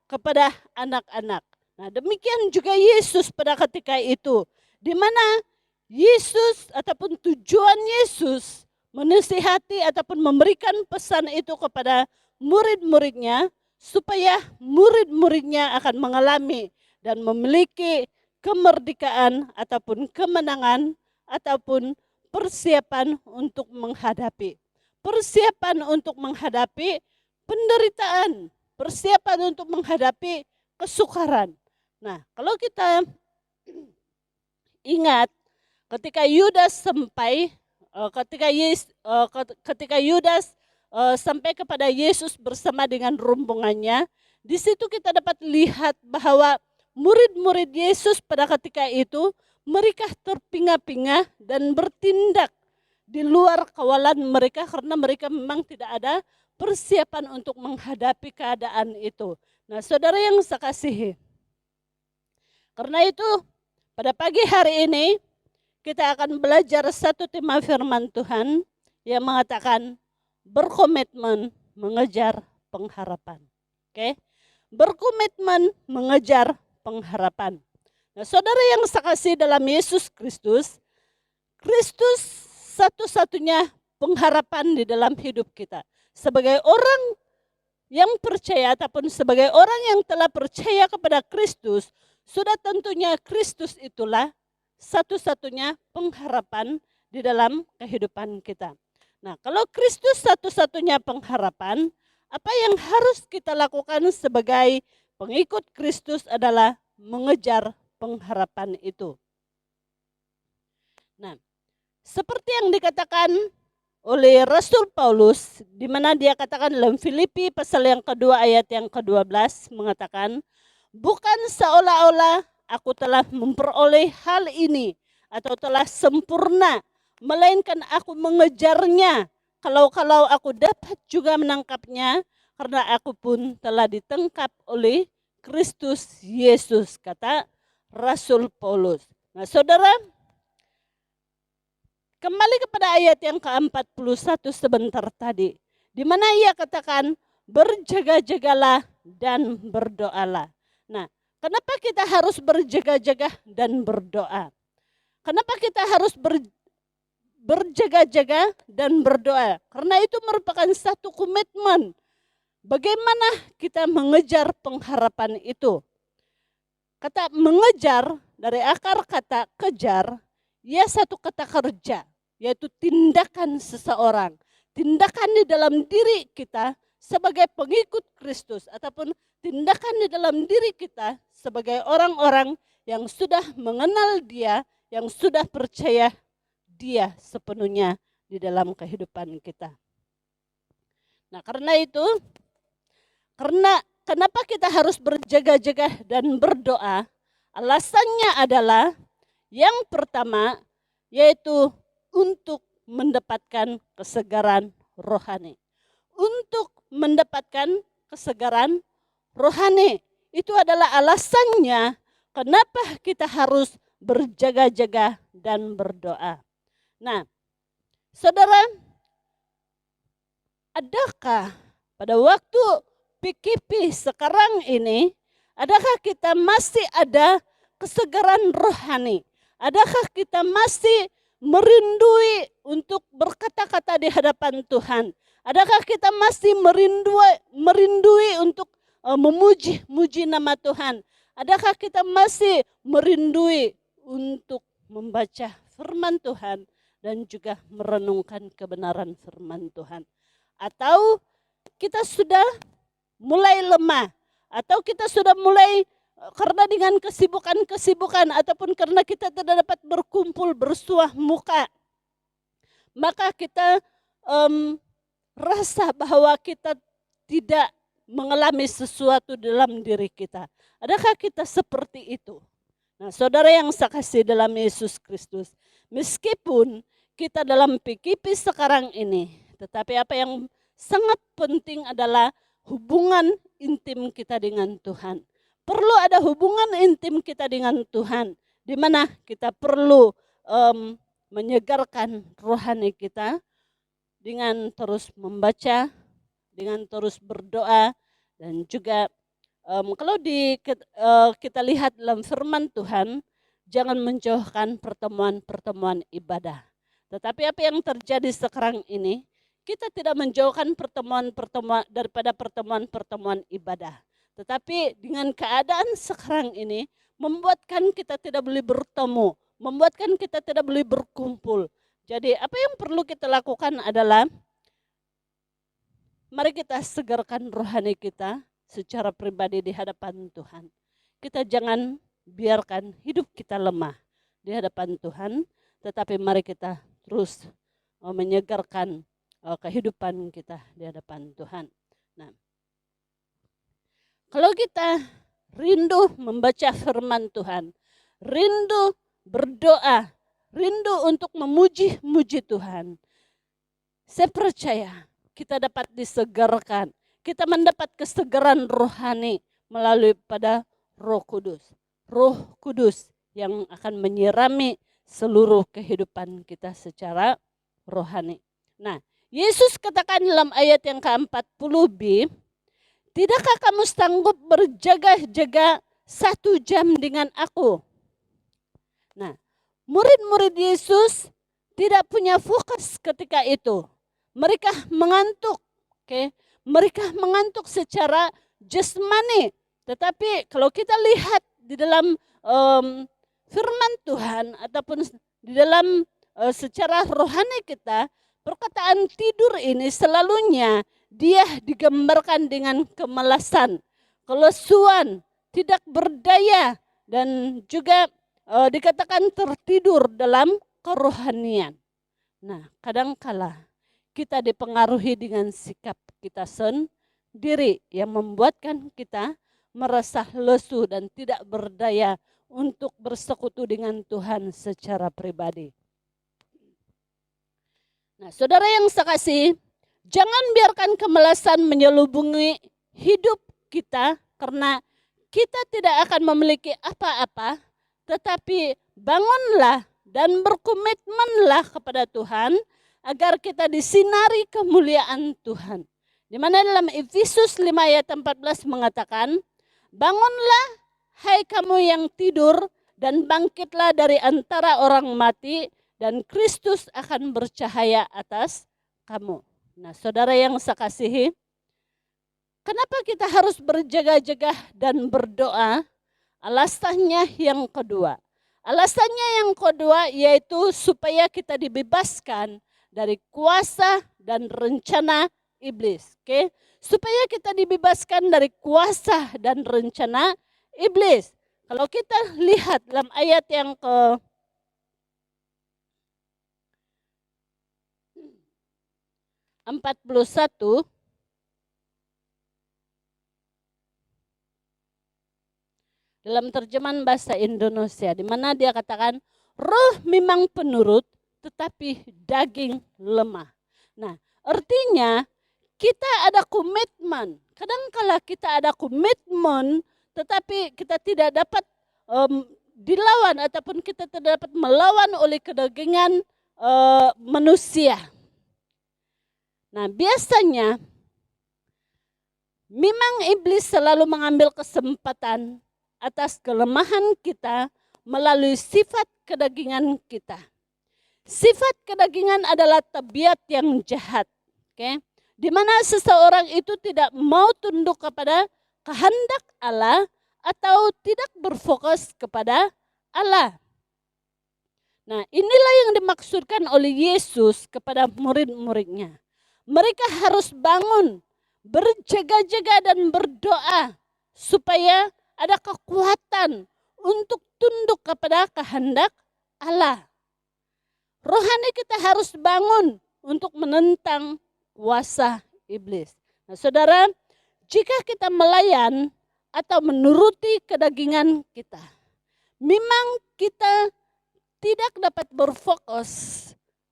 kepada anak-anak. Nah, demikian juga Yesus pada ketika itu, di mana Yesus ataupun tujuan Yesus menasihati ataupun memberikan pesan itu kepada murid-muridnya, supaya murid-muridnya akan mengalami dan memiliki kemerdekaan ataupun kemenangan ataupun persiapan untuk menghadapi penderitaan, persiapan untuk menghadapi kesukaran. Nah, kalau kita ingat ketika Yudas sampai kepada Yesus bersama dengan rombongannya, di situ kita dapat lihat bahwa murid-murid Yesus pada ketika itu mereka terpinga-pinga dan bertindak di luar kawalan mereka karena mereka memang tidak ada persiapan untuk menghadapi keadaan itu. Nah, saudara yang saya kasihi, karena itu pada pagi hari ini kita akan belajar satu tema firman Tuhan yang mengatakan berkomitmen mengejar pengharapan. Oke? Berkomitmen mengejar pengharapan. Nah, saudara yang saya kasihi dalam Yesus Kristus, Kristus satu-satunya pengharapan di dalam hidup kita. Sebagai orang yang percaya ataupun sebagai orang yang telah percaya kepada Kristus, sudah tentunya Kristus itulah satu-satunya pengharapan di dalam kehidupan kita. Nah, kalau Kristus satu-satunya pengharapan, apa yang harus kita lakukan sebagai pengikut Kristus adalah mengejar pengharapan itu. Nah, seperti yang dikatakan oleh Rasul Paulus, di mana dia katakan dalam Filipi pasal yang kedua ayat yang ke-12 mengatakan, bukan seolah-olah aku telah memperoleh hal ini atau telah sempurna, melainkan aku mengejarnya. Kalau aku dapat juga menangkapnya, karena aku pun telah ditangkap oleh Kristus Yesus, kata Rasul Paulus. Nah, saudara, kembali kepada ayat yang ke-41 sebentar tadi, di mana ia katakan berjaga-jagalah dan berdoalah. Nah, kenapa kita harus berjaga-jaga dan berdoa? Kenapa kita harus berjaga-jaga dan berdoa? Karena itu merupakan satu komitmen. Bagaimana kita mengejar pengharapan itu? Kata mengejar dari akar kata kejar, ia satu kata kerja, yaitu tindakan seseorang. Tindakan di dalam diri kita sebagai pengikut Kristus ataupun tindakan di dalam diri kita sebagai orang-orang yang sudah mengenal Dia, yang sudah percaya Dia sepenuhnya di dalam kehidupan kita. Nah, karena itu, kenapa kita harus berjaga-jaga dan berdoa? Alasannya adalah yang pertama, yaitu untuk mendapatkan kesegaran rohani. Untuk mendapatkan kesegaran rohani. Itu adalah alasannya kenapa kita harus berjaga-jaga dan berdoa. Nah, saudara, adakah pada waktu PKP sekarang ini, adakah kita masih ada kesegaran rohani? Adakah kita masih merindui untuk berkata-kata di hadapan Tuhan? Adakah kita masih merindui untuk memuji nama Tuhan? Adakah kita masih merindui untuk membaca firman Tuhan dan juga merenungkan kebenaran firman Tuhan? Atau kita sudah mulai lemah, atau kita sudah mulai karena dengan kesibukan ataupun karena kita tidak dapat berkumpul bersuah muka, maka kita rasa bahwa kita tidak mengalami sesuatu dalam diri kita. Adakah kita seperti itu? Nah, saudara yang saya kasih dalam Yesus Kristus, meskipun kita dalam PKP sekarang ini, tetapi apa yang sangat penting adalah hubungan intim kita dengan Tuhan. Perlu ada hubungan intim kita dengan Tuhan, di mana kita perlu menyegarkan rohani kita dengan terus membaca, dengan terus berdoa, dan juga kalau kita lihat dalam firman Tuhan, jangan menjauhkan pertemuan-pertemuan ibadah. Tetapi apa yang terjadi sekarang ini, kita tidak menjauhkan pertemuan-pertemuan daripada pertemuan-pertemuan ibadah. Tetapi dengan keadaan sekarang ini, membuatkan kita tidak boleh bertemu, membuatkan kita tidak boleh berkumpul. Jadi apa yang perlu kita lakukan adalah, mari kita segarkan rohani kita secara pribadi di hadapan Tuhan. Kita jangan biarkan hidup kita lemah di hadapan Tuhan, tetapi mari kita terus menyegarkan kehidupan kita di hadapan Tuhan. Nah, kalau kita rindu membaca firman Tuhan, rindu berdoa, rindu untuk memuji-muji Tuhan, saya percaya kita dapat disegarkan. Kita mendapat kesegaran rohani melalui pada Roh Kudus. Roh Kudus yang akan menyirami seluruh kehidupan kita secara rohani. Nah, Yesus katakan dalam ayat yang ke-40b, tidakkah kamu sanggup berjaga-jaga 1 jam dengan aku? Nah, murid-murid Yesus tidak punya fokus ketika itu. Mereka mengantuk, oke? Mereka mengantuk secara jasmani. Tetapi kalau kita lihat di dalam firman Tuhan ataupun di dalam secara rohani kita, perkataan tidur ini selalunya dia digambarkan dengan kemalasan, kelesuan, tidak berdaya, dan juga dikatakan tertidur dalam kerohanian. Nah, kadangkala kita dipengaruhi dengan sikap kita sendiri yang membuatkan kita merasa lesu dan tidak berdaya untuk bersekutu dengan Tuhan secara pribadi. Nah, saudara yang saya kasih, jangan biarkan kemalasan menyelubungi hidup kita karena kita tidak akan memiliki apa-apa, tetapi bangunlah dan berkomitmenlah kepada Tuhan agar kita disinari kemuliaan Tuhan. Di mana dalam Efesus 5 ayat 14 mengatakan, bangunlah hai kamu yang tidur dan bangkitlah dari antara orang mati dan Kristus akan bercahaya atas kamu. Nah, saudara yang saya kasihi, kenapa kita harus berjaga-jaga dan berdoa? Alasannya yang kedua. Alasannya yang kedua yaitu supaya kita dibebaskan dari kuasa dan rencana iblis. Oke? Supaya kita dibebaskan dari kuasa dan rencana iblis. Kalau kita lihat dalam ayat yang ke-41, dalam terjemahan bahasa Indonesia, di mana dia katakan, roh memang penurut, tetapi daging lemah. Nah, artinya kita ada komitmen. Kadangkala kita ada komitmen, tetapi kita tidak dapat dilawan ataupun kita tidak dapat melawan oleh kedagingan manusia. Nah, biasanya memang iblis selalu mengambil kesempatan atas kelemahan kita melalui sifat kedagingan kita. Sifat kedagingan adalah tabiat yang jahat, oke? Di mana seseorang itu tidak mau tunduk kepada kehendak Allah atau tidak berfokus kepada Allah. Nah, inilah yang dimaksudkan oleh Yesus kepada murid-muridnya. Mereka harus bangun, berjaga-jaga dan berdoa supaya ada kekuatan untuk tunduk kepada kehendak Allah. Rohani kita harus bangun untuk menentang kuasa iblis. Nah, saudara, jika kita melayan atau menuruti kedagingan kita, memang kita tidak dapat berfokus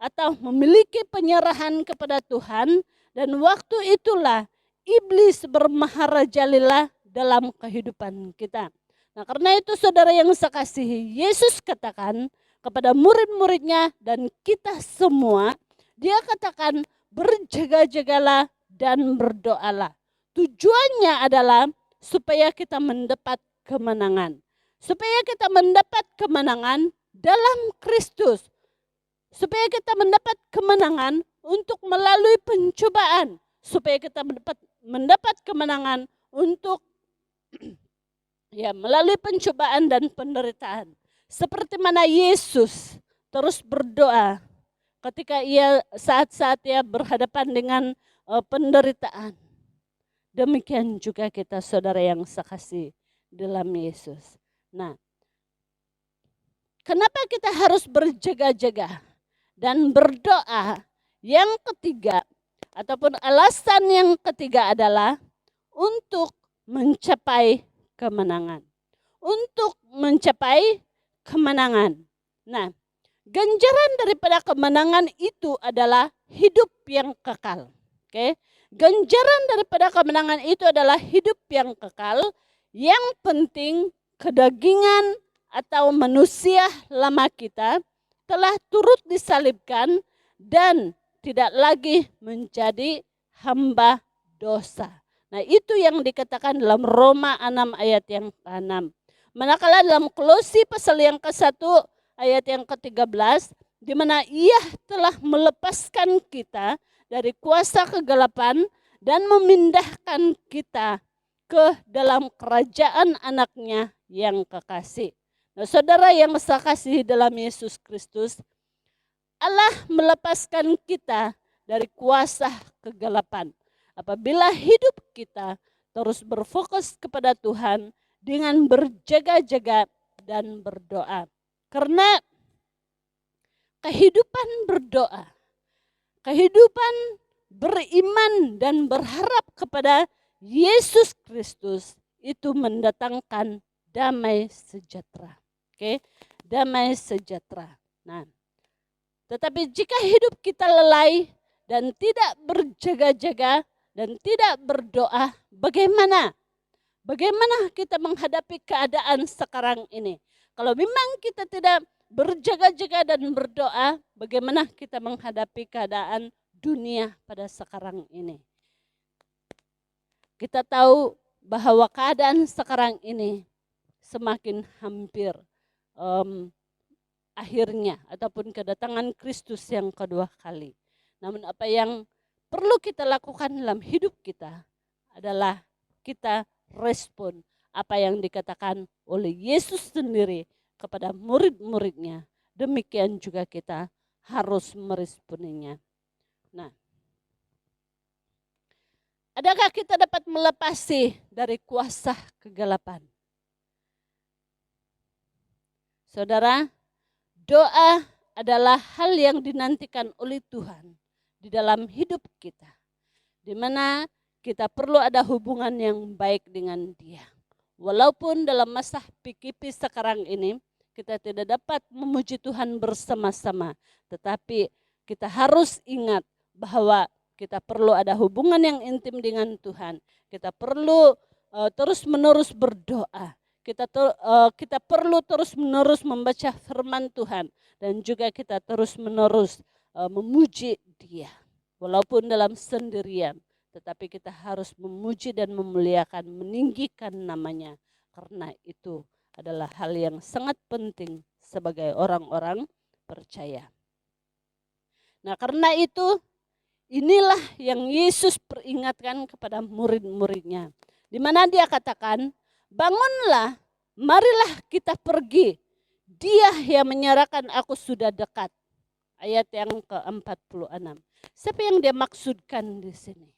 atau memiliki penyerahan kepada Tuhan, dan waktu itulah iblis bermaharajalela dalam kehidupan kita. Nah, karena itu saudara yang saya kasihi, Yesus katakan kepada murid-muridnya dan kita semua, dia katakan berjaga-jagalah dan berdoalah. Tujuannya adalah supaya kita mendapat kemenangan. Supaya kita mendapat kemenangan dalam Kristus. Supaya kita mendapat kemenangan untuk melalui pencobaan. Supaya kita mendapat kemenangan untuk melalui pencobaan dan penderitaan. Seperti mana Yesus terus berdoa ketika saat-saat ia berhadapan dengan penderitaan. Demikian juga kita saudara yang sekasih dalam Yesus. Nah, kenapa kita harus berjaga-jaga dan berdoa? Yang ketiga ataupun alasan yang ketiga adalah untuk mencapai kemenangan. Untuk mencapai kemenangan. Nah, ganjaran daripada kemenangan itu adalah hidup yang kekal. Oke? Ganjaran daripada kemenangan itu adalah hidup yang kekal. Yang penting kedagingan atau manusia lama kita telah turut disalibkan dan tidak lagi menjadi hamba dosa. Nah, itu yang dikatakan dalam Roma 6 ayat yang ke-6. Manakala dalam Kolose pasal yang ke-1 ayat yang ke-13, di mana ia telah melepaskan kita dari kuasa kegelapan dan memindahkan kita ke dalam kerajaan anaknya yang kekasih. Nah, saudara yang saya kasihi dalam Yesus Kristus, Allah melepaskan kita dari kuasa kegelapan. Apabila hidup kita terus berfokus kepada Tuhan dengan berjaga-jaga dan berdoa. Karena kehidupan berdoa, kehidupan beriman dan berharap kepada Yesus Kristus itu mendatangkan damai sejahtera. Oke, damai sejahtera. Nah, tetapi jika hidup kita lelai dan tidak berjaga-jaga dan tidak berdoa, bagaimana? Bagaimana kita menghadapi keadaan sekarang ini? Kalau memang kita tidak berjaga-jaga dan berdoa, bagaimana kita menghadapi keadaan dunia pada sekarang ini? Kita tahu bahwa keadaan sekarang ini semakin hampir akhirnya ataupun kedatangan Kristus yang kedua kali. Namun apa yang perlu kita lakukan dalam hidup kita adalah kita respon apa yang dikatakan oleh Yesus sendiri kepada murid-muridnya. Demikian juga kita harus meresponinya. Nah, adakah kita dapat melepasi dari kuasa kegelapan? Saudara, doa adalah hal yang dinantikan oleh Tuhan di dalam hidup kita. Di mana kita perlu ada hubungan yang baik dengan Dia. Walaupun dalam masa PKP sekarang ini kita tidak dapat memuji Tuhan bersama-sama. Tetapi kita harus ingat bahwa kita perlu ada hubungan yang intim dengan Tuhan. Kita perlu terus-menerus berdoa. Kita perlu terus-menerus membaca firman Tuhan. Dan juga kita terus-menerus memuji Dia. Walaupun dalam sendirian. Tetapi kita harus memuji dan memuliakan, meninggikan namanya. Karena itu adalah hal yang sangat penting sebagai orang-orang percaya. Nah, karena itu inilah yang Yesus peringatkan kepada murid-muridnya. Di mana Dia katakan, bangunlah, marilah kita pergi. Dia yang menyerahkan aku sudah dekat. Ayat yang ke-46. Siapa yang Dia maksudkan di sini?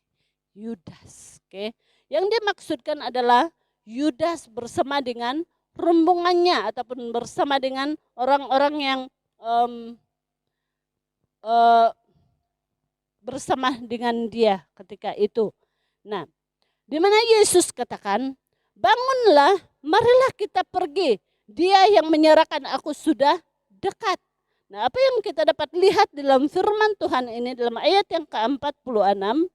Yudas. Oke. Yang Dia maksudkan adalah Yudas bersama dengan rombongannya ataupun bersama dengan orang-orang yang bersama dengan dia ketika itu. Nah, di mana Yesus katakan, bangunlah, marilah kita pergi. Dia yang menyerahkan aku sudah dekat. Nah, apa yang kita dapat lihat dalam firman Tuhan ini dalam ayat yang ke-46,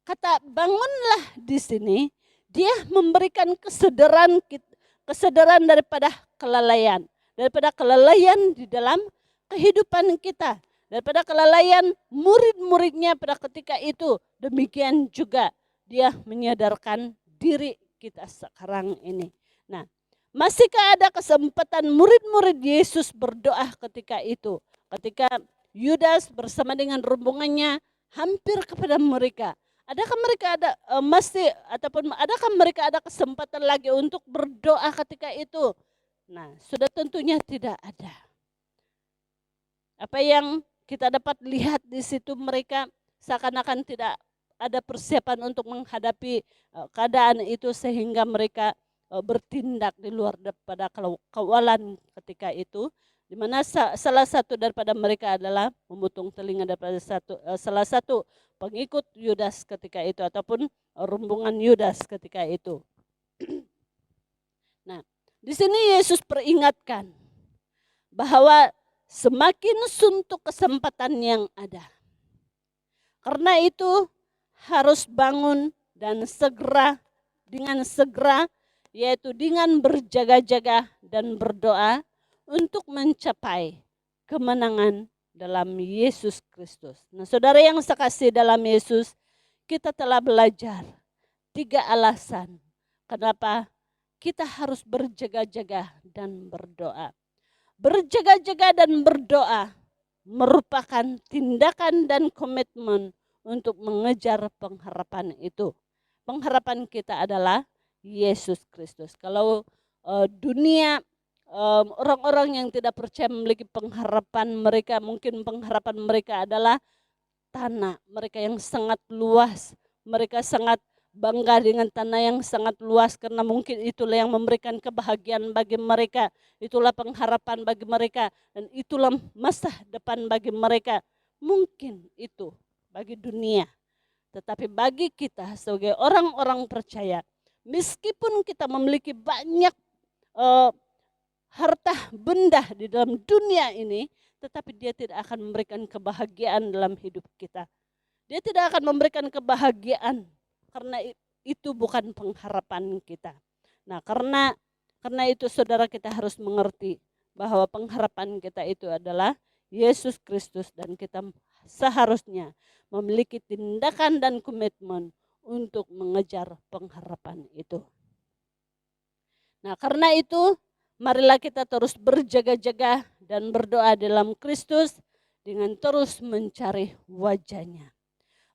kata bangunlah di sini, dia memberikan kesadaran daripada kelalaian. Daripada kelalaian di dalam kehidupan kita. Daripada kelalaian murid-muridnya pada ketika itu. Demikian juga dia menyadarkan diri kita sekarang ini. Nah, masihkah ada kesempatan murid-murid Yesus berdoa ketika itu? Ketika Yudas bersama dengan rombongannya hampir kepada mereka. Adakah mereka adakah mereka ada kesempatan lagi untuk berdoa ketika itu? Nah, sudah tentunya tidak ada. Apa yang kita dapat lihat di situ, mereka seakan-akan tidak ada persiapan untuk menghadapi keadaan itu sehingga mereka bertindak di luar daripada kawalan ketika itu, di mana salah satu daripada mereka adalah memotong telinga daripada salah satu pengikut Yudas ketika itu ataupun rombongan Yudas ketika itu. Nah, di sini Yesus peringatkan bahwa semakin suntuk kesempatan yang ada. Karena itu harus bangun dan dengan segera yaitu dengan berjaga-jaga dan berdoa untuk mencapai kemenangan dalam Yesus Kristus. Nah, saudara yang sekasih dalam Yesus, kita telah belajar 3 alasan kenapa kita harus berjaga-jaga dan berdoa. Berjaga-jaga dan berdoa merupakan tindakan dan komitmen untuk mengejar pengharapan itu. Pengharapan kita adalah Yesus Kristus. Kalau dunia orang-orang yang tidak percaya memiliki pengharapan, mungkin pengharapan mereka adalah tanah mereka yang sangat luas. Mereka sangat bangga dengan tanah yang sangat luas karena mungkin itulah yang memberikan kebahagiaan bagi mereka. Itulah pengharapan bagi mereka dan itulah masa depan bagi mereka. Mungkin itu bagi dunia. Tetapi bagi kita sebagai orang-orang percaya, meskipun kita memiliki banyak harta benda di dalam dunia ini, tetapi dia tidak akan memberikan kebahagiaan dalam hidup kita. Dia tidak akan memberikan kebahagiaan karena itu bukan pengharapan kita. Nah, karena itu saudara, kita harus mengerti bahwa pengharapan kita itu adalah Yesus Kristus dan kita seharusnya memiliki tindakan dan komitmen untuk mengejar pengharapan itu. Nah, karena itu marilah kita terus berjaga-jaga dan berdoa dalam Kristus dengan terus mencari wajah-Nya.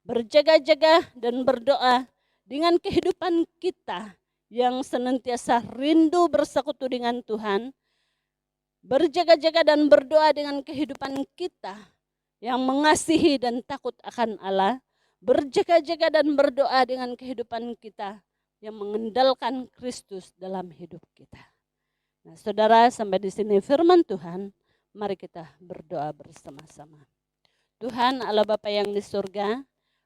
Berjaga-jaga dan berdoa dengan kehidupan kita yang senantiasa rindu bersekutu dengan Tuhan. Berjaga-jaga dan berdoa dengan kehidupan kita yang mengasihi dan takut akan Allah. Berjaga-jaga dan berdoa dengan kehidupan kita yang mengandalkan Kristus dalam hidup kita. Nah, saudara, sampai di sini firman Tuhan. Mari kita berdoa bersama-sama. Tuhan Allah Bapa yang di surga,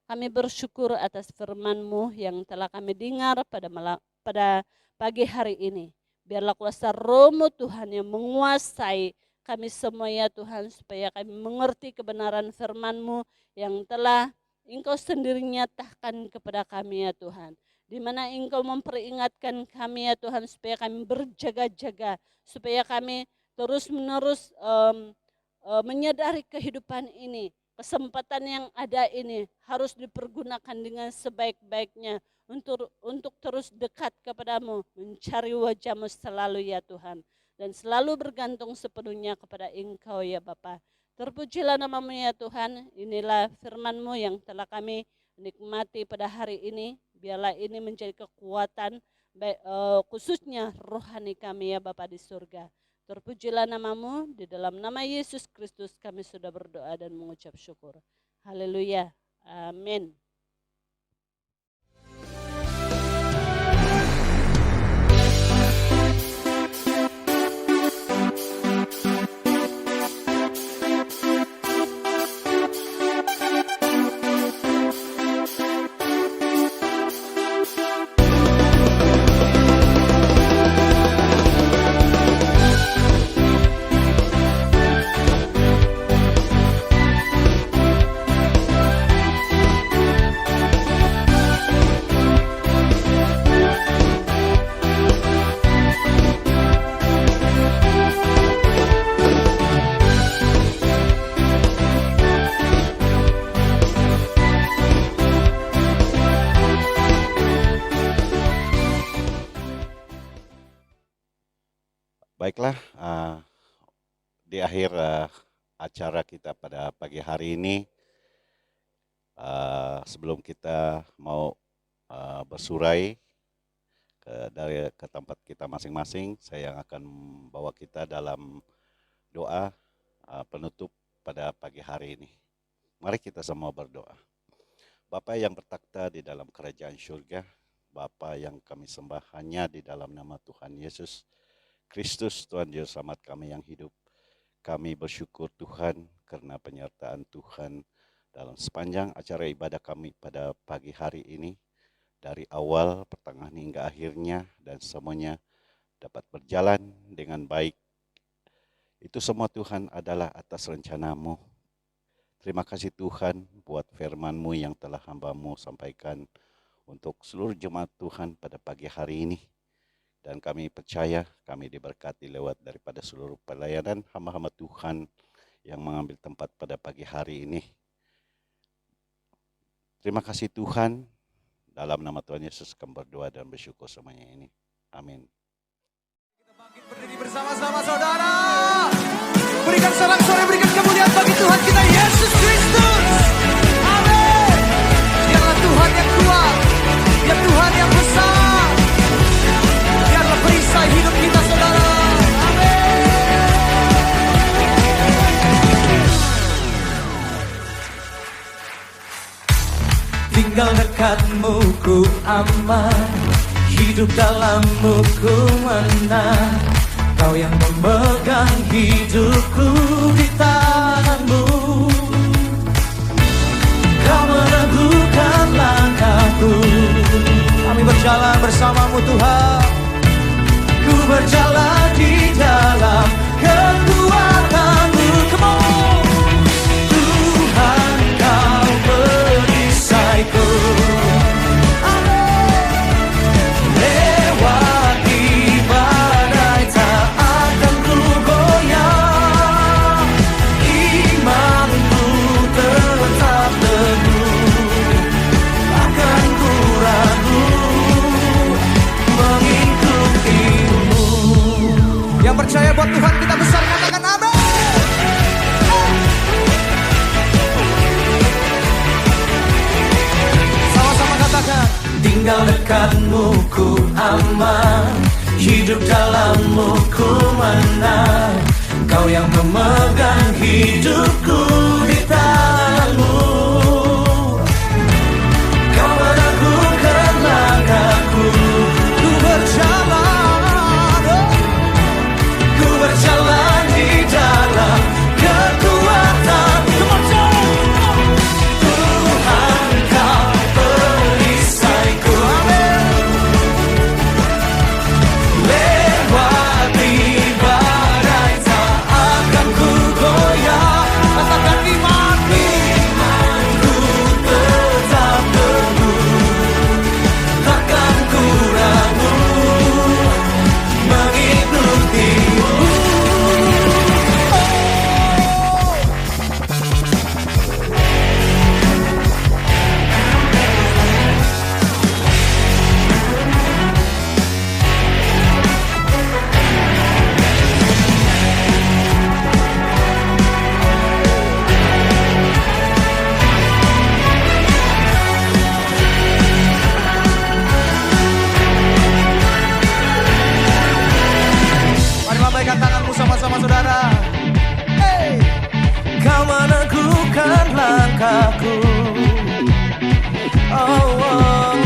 kami bersyukur atas firman-Mu yang telah kami dengar pada pagi hari ini. Biarlah kuasa Roh-Mu Tuhan yang menguasai kami semua ya Tuhan, supaya kami mengerti kebenaran firman-Mu yang telah Engkau sendiri nyatakan kepada kami ya Tuhan. Di mana Engkau memperingatkan kami ya Tuhan supaya kami berjaga-jaga, supaya kami terus-menerus menyadari kehidupan ini. Kesempatan yang ada ini harus dipergunakan dengan sebaik-baiknya untuk terus dekat kepadamu, mencari wajah-Mu selalu ya Tuhan. Dan selalu bergantung sepenuhnya kepada Engkau ya Bapa. Terpujilah nama-Mu ya Tuhan, inilah firman-Mu yang telah kami nikmati pada hari ini. Biarlah ini menjadi kekuatan khususnya rohani kami ya Bapa di surga. Terpujilah nama-Mu, di dalam nama Yesus Kristus kami sudah berdoa dan mengucap syukur. Haleluya. Amin. Baiklah, di akhir acara kita pada pagi hari ini, sebelum kita mau bersurai ke tempat kita masing-masing, saya akan membawa kita dalam doa penutup pada pagi hari ini. Mari kita semua berdoa. Bapa yang bertakhta di dalam kerajaan surga, Bapa yang kami sembah hanya di dalam nama Tuhan Yesus Kristus, Tuhan Juru Selamat kami yang hidup. Kami bersyukur Tuhan karena penyertaan Tuhan dalam sepanjang acara ibadah kami pada pagi hari ini. Dari awal, pertengahan hingga akhirnya, dan semuanya dapat berjalan dengan baik. Itu semua Tuhan adalah atas rencana-Mu. Terima kasih Tuhan buat firman-Mu yang telah hamba-Mu sampaikan untuk seluruh jemaat Tuhan pada pagi hari ini. Dan kami percaya kami diberkati lewat daripada seluruh pelayanan hamba-hamba Tuhan yang mengambil tempat pada pagi hari ini. Terima kasih Tuhan, dalam nama Tuhan Yesus kami berdoa dan bersyukur semuanya ini. Amin. Kita bangkit berdiri bersama-sama saudara. Berikan sorak-sorai, berikan kemuliaan bagi Tuhan kita Yesus Kristus. Amin. Dialah Tuhan yang kuat, dia Tuhan yang besar. Biarlah perisai hidup kita saudara. Amin. Tinggal dekatmu ku aman, hidup dalammu ku menang. Kau yang memegang hidupku di tanganmu. Kau meneguhkan langkahku. Kami berjalan bersamamu Tuhan. Ku berjalan di dalam kekuatan-Mu. Come on. Tuhan Kau perisaiku. Lewati badai tak akan ku goyah. Imanku tetap teguh, takkan ku ragu mengikutimu. Yang percaya buat Tuhan kita besar katakan amin. Sama-sama katakan. Tinggal dekatmu ku aman, hidup dalammu ku menang. Kau yang memegang hidupku di tanganmu. Kau meneguhkan langkahku. Ku berjalan di dalam kekuatan. Tuhan Kau perisaiku. Amin. Lewati badai tak akan ku goyah. Katakan imanku tetap teguh, takkan ku ragu mengikutimu. Mari lambaikan tanganmu sama-sama saudara. Hey. Kau meneguhkan langkahku. Oh,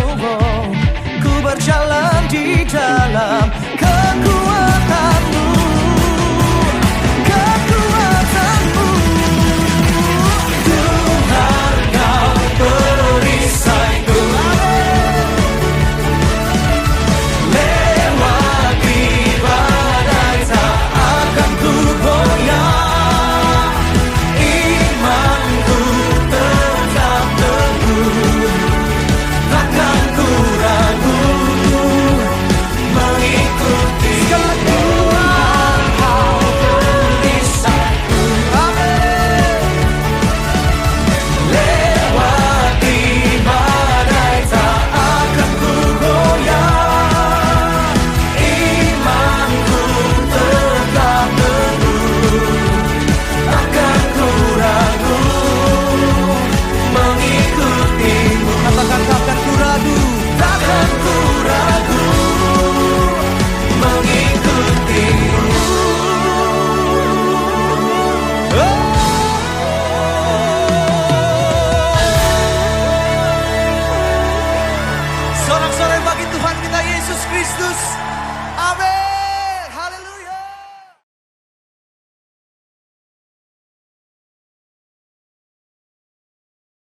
ku berjalan di dalam kekuatan.